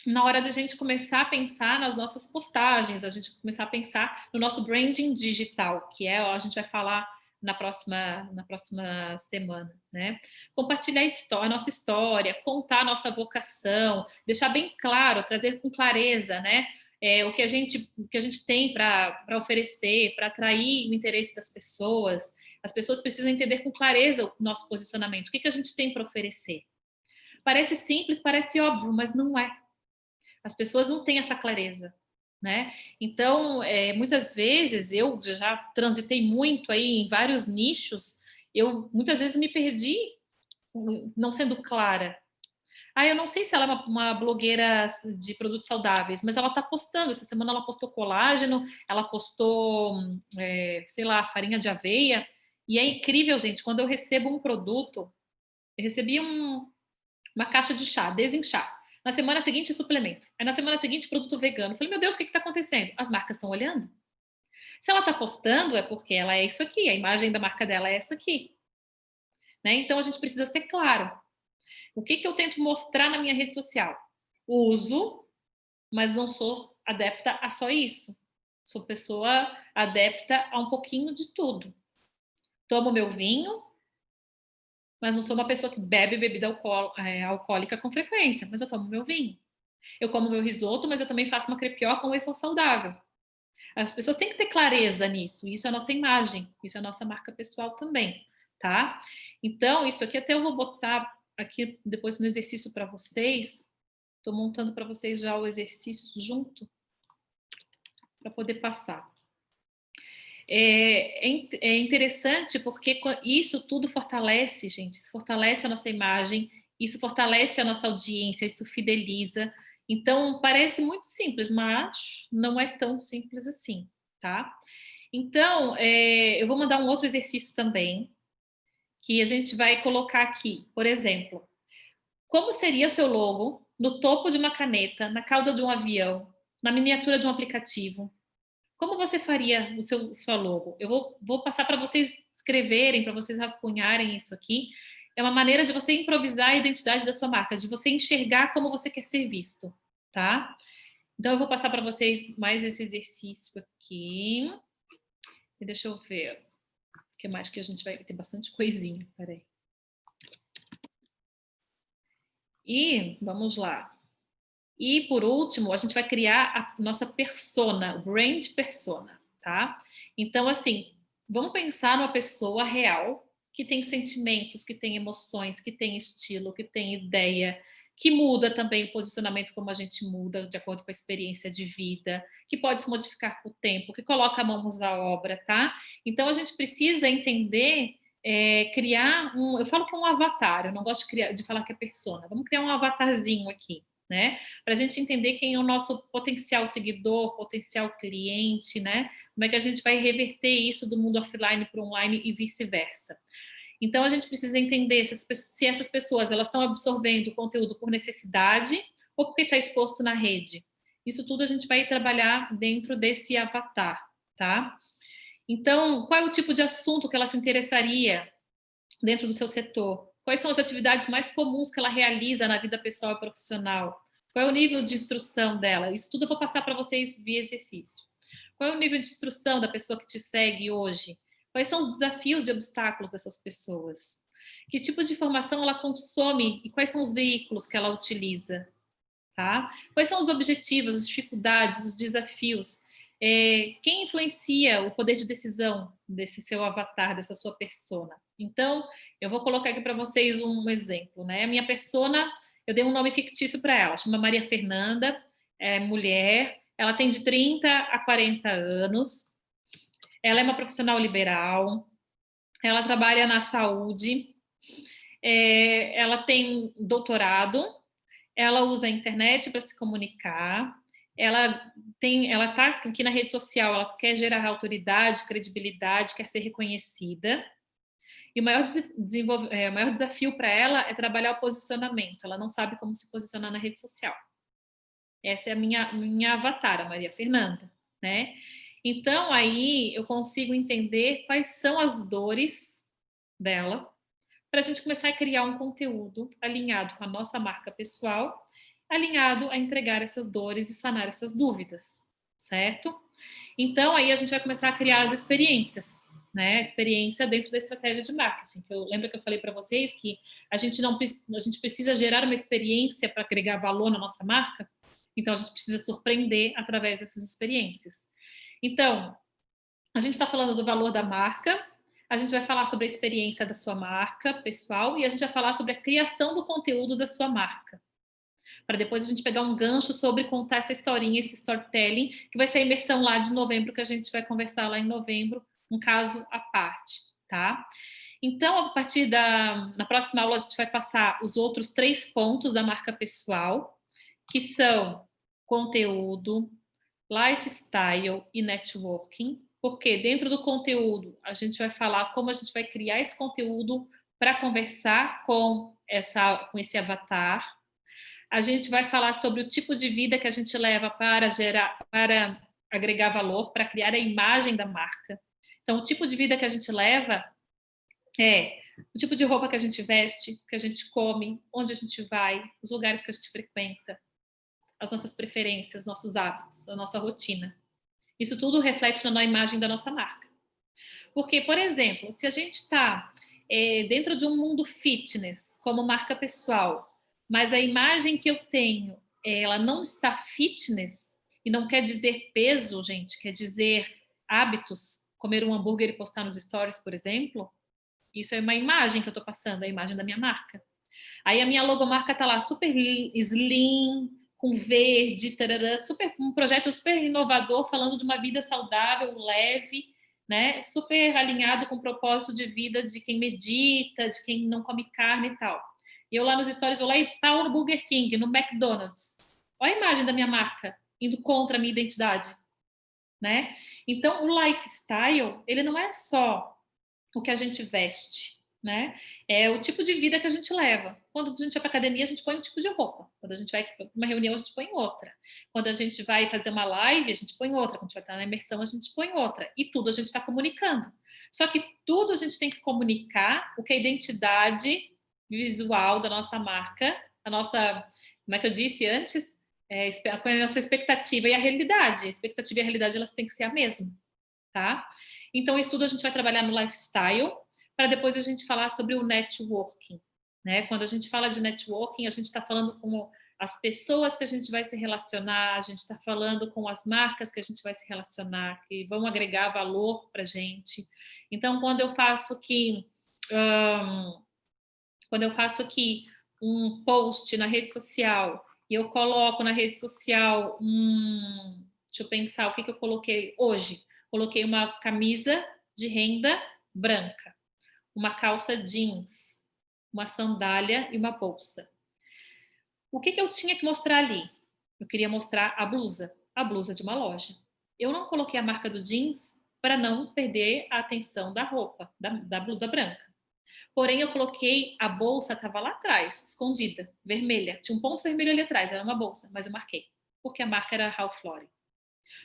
na hora da gente começar a pensar nas nossas postagens, a gente começar a pensar no nosso branding digital, que a gente vai falar na próxima semana, né? Compartilhar a nossa história, contar a nossa vocação, deixar bem claro, trazer com clareza, né? O que a gente tem para oferecer, para atrair o interesse das pessoas. As pessoas precisam entender com clareza o nosso posicionamento, o que a gente tem para oferecer. Parece simples, parece óbvio, mas não é. As pessoas não têm essa clareza, né? Então, muitas vezes, eu já transitei muito aí em vários nichos, eu muitas vezes me perdi não sendo clara. Eu não sei se ela é uma blogueira de produtos saudáveis, mas ela está postando. Essa semana ela postou colágeno, ela postou, sei lá, farinha de aveia. E é incrível, gente, quando eu recebo um produto, eu recebi uma caixa de chá, desinchar. Na semana seguinte, suplemento. Aí na semana seguinte, produto vegano. Eu falei, meu Deus, o que está acontecendo? As marcas estão olhando. Se ela está postando, é porque ela é isso aqui, a imagem da marca dela é essa aqui. Né? Então, a gente precisa ser claro. O que eu tento mostrar na minha rede social? Uso, mas não sou adepta a só isso. Sou pessoa adepta a um pouquinho de tudo. Tomo meu vinho, mas não sou uma pessoa que bebe bebida alcoólica com frequência, mas eu tomo meu vinho. Eu como meu risoto, mas eu também faço uma crepioca, um waffle saudável. As pessoas têm que ter clareza nisso. Isso é a nossa imagem, isso é a nossa marca pessoal também, tá? Então, isso aqui até eu vou botar aqui depois no exercício para vocês. Estou montando para vocês já o exercício junto para poder passar. É interessante porque isso tudo fortalece, gente, isso fortalece a nossa imagem, isso fortalece a nossa audiência, isso fideliza. Então, parece muito simples, mas não é tão simples assim, tá? Então, eu vou mandar um outro exercício também, que a gente vai colocar aqui. Por exemplo, como seria seu logo no topo de uma caneta, na cauda de um avião, na miniatura de um aplicativo? Como você faria o sua logo? Eu vou passar para vocês escreverem, para vocês rascunharem isso aqui. É uma maneira de você improvisar a identidade da sua marca, de você enxergar como você quer ser visto, tá? Então, eu vou passar para vocês mais esse exercício aqui. E deixa eu ver. O que mais que a gente vai ter bastante coisinha. Peraí. E vamos lá. E, por último, a gente vai criar a nossa persona, o brand persona, tá? Então, assim, vamos pensar numa pessoa real que tem sentimentos, que tem emoções, que tem estilo, que tem ideia, que muda também o posicionamento como a gente muda de acordo com a experiência de vida, que pode se modificar com o tempo, que coloca a mãos à obra, tá? Então, a gente precisa entender, criar um... Eu falo que é um avatar, eu não gosto de falar que é persona. Vamos criar um avatarzinho aqui, né? Para a gente entender quem é o nosso potencial seguidor, potencial cliente, né? Como é que a gente vai reverter isso do mundo offline para o online e vice-versa. Então, a gente precisa entender se essas pessoas elas estão absorvendo o conteúdo por necessidade ou porque está exposto na rede. Isso tudo a gente vai trabalhar dentro desse avatar, tá? Então, qual é o tipo de assunto que ela se interessaria dentro do seu setor? Quais são as atividades mais comuns que ela realiza na vida pessoal e profissional? Qual é o nível de instrução dela? Isso tudo eu vou passar para vocês via exercício. Qual é o nível de instrução da pessoa que te segue hoje? Quais são os desafios e obstáculos dessas pessoas? Que tipo de informação ela consome e quais são os veículos que ela utiliza? Tá? Quais são os objetivos, as dificuldades, os desafios? Quem influencia o poder de decisão desse seu avatar, dessa sua persona? Então, eu vou colocar aqui para vocês um exemplo, né? A minha persona, eu dei um nome fictício para ela, chama Maria Fernanda, é mulher, ela tem de 30 a 40 anos, ela é uma profissional liberal, ela trabalha na saúde, ela tem doutorado, ela usa a internet para se comunicar, ela está aqui na rede social, ela quer gerar autoridade, credibilidade, quer ser reconhecida. E o maior desafio para ela é trabalhar o posicionamento. Ela não sabe como se posicionar na rede social. Essa é a minha avatar, a Maria Fernanda, né? Então, aí eu consigo entender quais são as dores dela, para a gente começar a criar um conteúdo alinhado com a nossa marca pessoal, alinhado a entregar essas dores e sanar essas dúvidas, certo? Então, aí a gente vai começar a criar as experiências, né? Experiência dentro da estratégia de marketing. Lembra que eu falei para vocês que a gente precisa gerar uma experiência para agregar valor na nossa marca? Então, a gente precisa surpreender através dessas experiências. Então, a gente está falando do valor da marca, a gente vai falar sobre a experiência da sua marca pessoal e a gente vai falar sobre a criação do conteúdo da sua marca. Para depois a gente pegar um gancho sobre contar essa historinha, esse storytelling, que vai ser a imersão lá de novembro, que a gente vai conversar lá em novembro, um caso à parte, tá? Então, na próxima aula, a gente vai passar os outros 3 pontos da marca pessoal, que são conteúdo, lifestyle e networking, porque dentro do conteúdo a gente vai falar como a gente vai criar esse conteúdo para conversar com esse avatar. A gente vai falar sobre o tipo de vida que a gente leva para agregar valor, para criar a imagem da marca. Então, o tipo de vida que a gente leva é o tipo de roupa que a gente veste, que a gente come, onde a gente vai, os lugares que a gente frequenta, as nossas preferências, nossos hábitos, a nossa rotina. Isso tudo reflete na imagem da nossa marca. Porque, por exemplo, se a gente está dentro de um mundo fitness, como marca pessoal, mas a imagem que eu tenho, ela não está fitness, e não quer dizer peso, gente, quer dizer hábitos, comer um hambúrguer e postar nos stories, por exemplo, isso é uma imagem que eu estou passando, a imagem da minha marca. Aí a minha logomarca está lá super slim, com verde, tarará, um projeto super inovador, falando de uma vida saudável, leve, né? Super alinhado com o propósito de vida de quem medita, de quem não come carne e tal. E eu lá nos stories vou lá e pau no Burger King, no McDonald's. Olha a imagem da minha marca indo contra a minha identidade, né? Então, o lifestyle, ele não é só o que a gente veste, né? É o tipo de vida que a gente leva. Quando a gente vai para academia, a gente põe um tipo de roupa. Quando a gente vai para uma reunião, a gente põe outra. Quando a gente vai fazer uma live, a gente põe outra. Quando a gente vai estar na imersão, a gente põe outra. E tudo a gente está comunicando. Só que tudo a gente tem que comunicar o que é a identidade visual da nossa marca, a nossa, como é que eu disse antes? A nossa expectativa e a realidade. A expectativa e a realidade, elas têm que ser a mesma, tá? Então, isso tudo a gente vai trabalhar no lifestyle, para depois a gente falar sobre o networking, né? Quando a gente fala de networking, a gente está falando como as pessoas que a gente vai se relacionar, a gente está falando com as marcas que a gente vai se relacionar, que vão agregar valor para a gente. Então, quando eu faço aqui um post na rede social e eu coloco na rede social deixa eu pensar o que eu coloquei hoje. Coloquei uma camisa de renda branca, uma calça jeans, uma sandália e uma bolsa. O que eu tinha que mostrar ali? Eu queria mostrar a blusa de uma loja. Eu não coloquei a marca do jeans para não perder a atenção da roupa, da blusa branca. Porém, eu coloquei a bolsa, estava lá atrás, escondida, vermelha. Tinha um ponto vermelho ali atrás, era uma bolsa, mas eu marquei. Porque a marca era Ralph Lauren.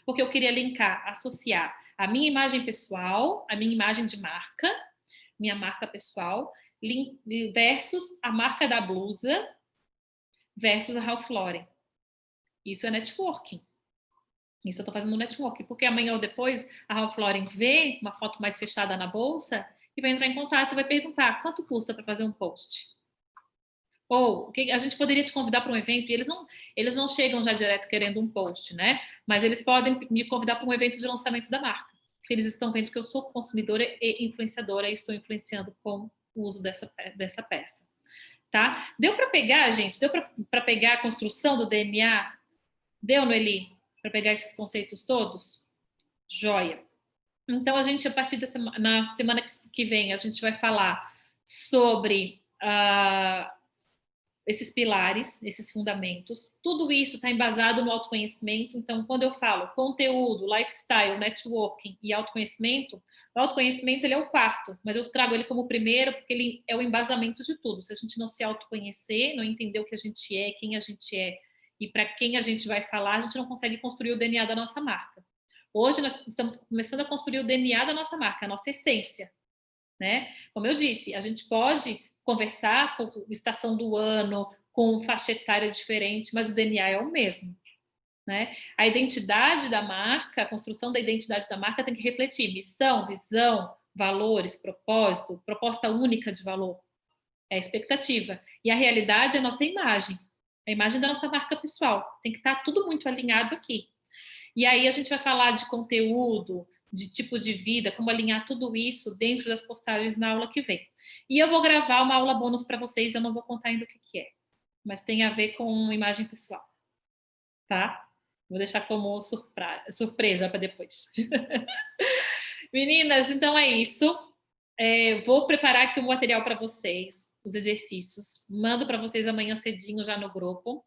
Porque eu queria linkar, associar a minha imagem pessoal, a minha imagem de marca, minha marca pessoal, versus a marca da blusa, versus a Ralph Lauren. Isso é networking. Isso eu estou fazendo networking, porque amanhã ou depois a Ralph Lauren vê uma foto mais fechada na bolsa e vai entrar em contato e vai perguntar quanto custa para fazer um post. Ou a gente poderia te convidar para um evento, e eles não chegam já direto querendo um post, né? Mas eles podem me convidar para um evento de lançamento da marca, porque eles estão vendo que eu sou consumidora e influenciadora e estou influenciando com o uso dessa peça. Tá? Deu para pegar, gente? Deu para pegar a construção do DNA? Deu, Noeli? Para pegar esses conceitos todos? Joia. Então, a gente, a partir na semana que vem, a gente vai falar sobre esses pilares, esses fundamentos. Tudo isso está embasado no autoconhecimento. Então, quando eu falo conteúdo, lifestyle, networking e autoconhecimento, o autoconhecimento ele é o quarto, mas eu trago ele como o primeiro porque ele é o embasamento de tudo. Se a gente não se autoconhecer, não entender o que a gente é, quem a gente é e para quem a gente vai falar, a gente não consegue construir o DNA da nossa marca. Hoje nós estamos começando a construir o DNA da nossa marca, a nossa essência, né? Como eu disse, a gente pode conversar por estação do ano, com faixa etária diferente, mas o DNA é o mesmo, né? A identidade da marca, a construção da identidade da marca tem que refletir missão, visão, valores, propósito, proposta única de valor, é a expectativa. E a realidade é a nossa imagem, a imagem da nossa marca pessoal. Tem que estar tudo muito alinhado aqui. E aí a gente vai falar de conteúdo, de tipo de vida, como alinhar tudo isso dentro das postagens na aula que vem. E eu vou gravar uma aula bônus para vocês, eu não vou contar ainda o que é, mas tem a ver com imagem pessoal, tá? Vou deixar como surpresa para depois. Meninas, então é isso. Vou preparar aqui o material para vocês, os exercícios. Mando para vocês amanhã cedinho já no grupo.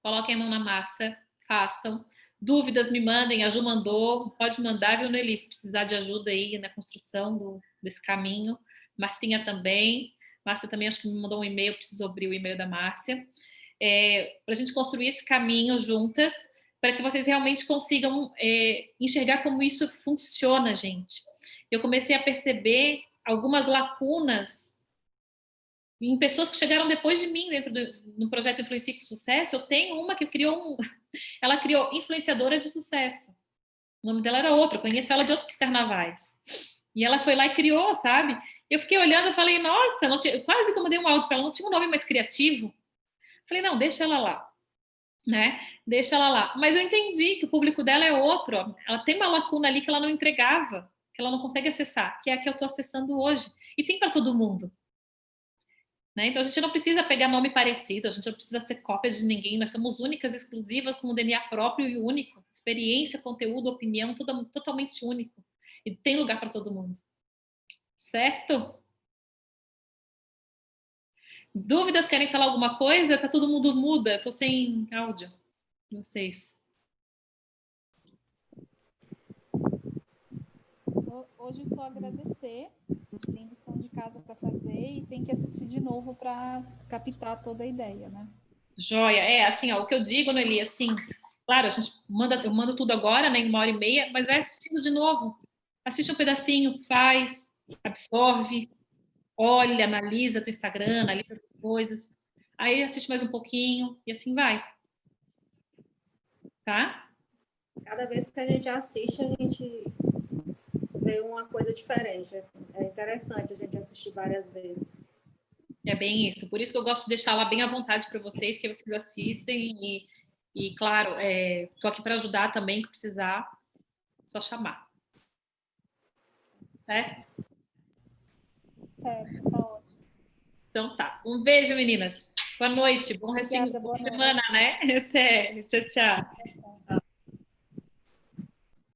Coloquem a mão na massa, façam. Dúvidas, me mandem. A Ju mandou, pode mandar, viu, Noeli? Se precisar de ajuda aí na construção desse caminho. Marcinha também. Márcia também acho que me mandou um e-mail, preciso abrir o e-mail da Márcia. Para a gente construir esse caminho juntas, para que vocês realmente consigam enxergar como isso funciona, gente. Eu comecei a perceber algumas lacunas em pessoas que chegaram depois de mim dentro do projeto Influencie com Sucesso. Eu tenho uma que ela criou influenciadora de sucesso. O nome dela era outro, eu conheço ela de outros carnavais. E ela foi lá e criou, sabe? Eu fiquei olhando e falei, nossa, quase que eu mandei um áudio para ela, não tinha um nome mais criativo. Falei, não, deixa ela lá, né? Deixa ela lá. Mas eu entendi que o público dela é outro. Ela tem uma lacuna ali que ela não entregava, que ela não consegue acessar, que é a que eu estou acessando hoje. E tem para todo mundo. Né? Então a gente não precisa pegar nome parecido, a gente não precisa ser cópia de ninguém, nós somos únicas, exclusivas, com um DNA próprio e único, experiência, conteúdo, opinião, tudo totalmente único, e tem lugar para todo mundo, certo? Dúvidas, querem falar alguma coisa? Tá todo mundo muda, tô sem áudio, vocês. Hoje só agradecer, tem lição de casa para fazer e tem que assistir de novo para captar toda a ideia, né? Joia, assim, ó, o que eu digo, Noeli, assim, claro, eu mando tudo agora, né, em 1h30, mas vai assistindo de novo, assiste um pedacinho, faz, absorve, olha, analisa teu Instagram, analisa as coisas, aí assiste mais um pouquinho e assim vai, tá? Cada vez que a gente assiste, a gente vê uma coisa diferente. É interessante a gente assistir várias vezes. É bem isso. Por isso que eu gosto de deixar lá bem à vontade para vocês, que vocês assistem. E claro, tô aqui para ajudar também, que precisar, só chamar. Certo? Certo, tá ótimo. Então tá. Um beijo, meninas. Boa noite. Bom restinho Obrigada, boa de noite. semana, né? Até. Tchau, tchau.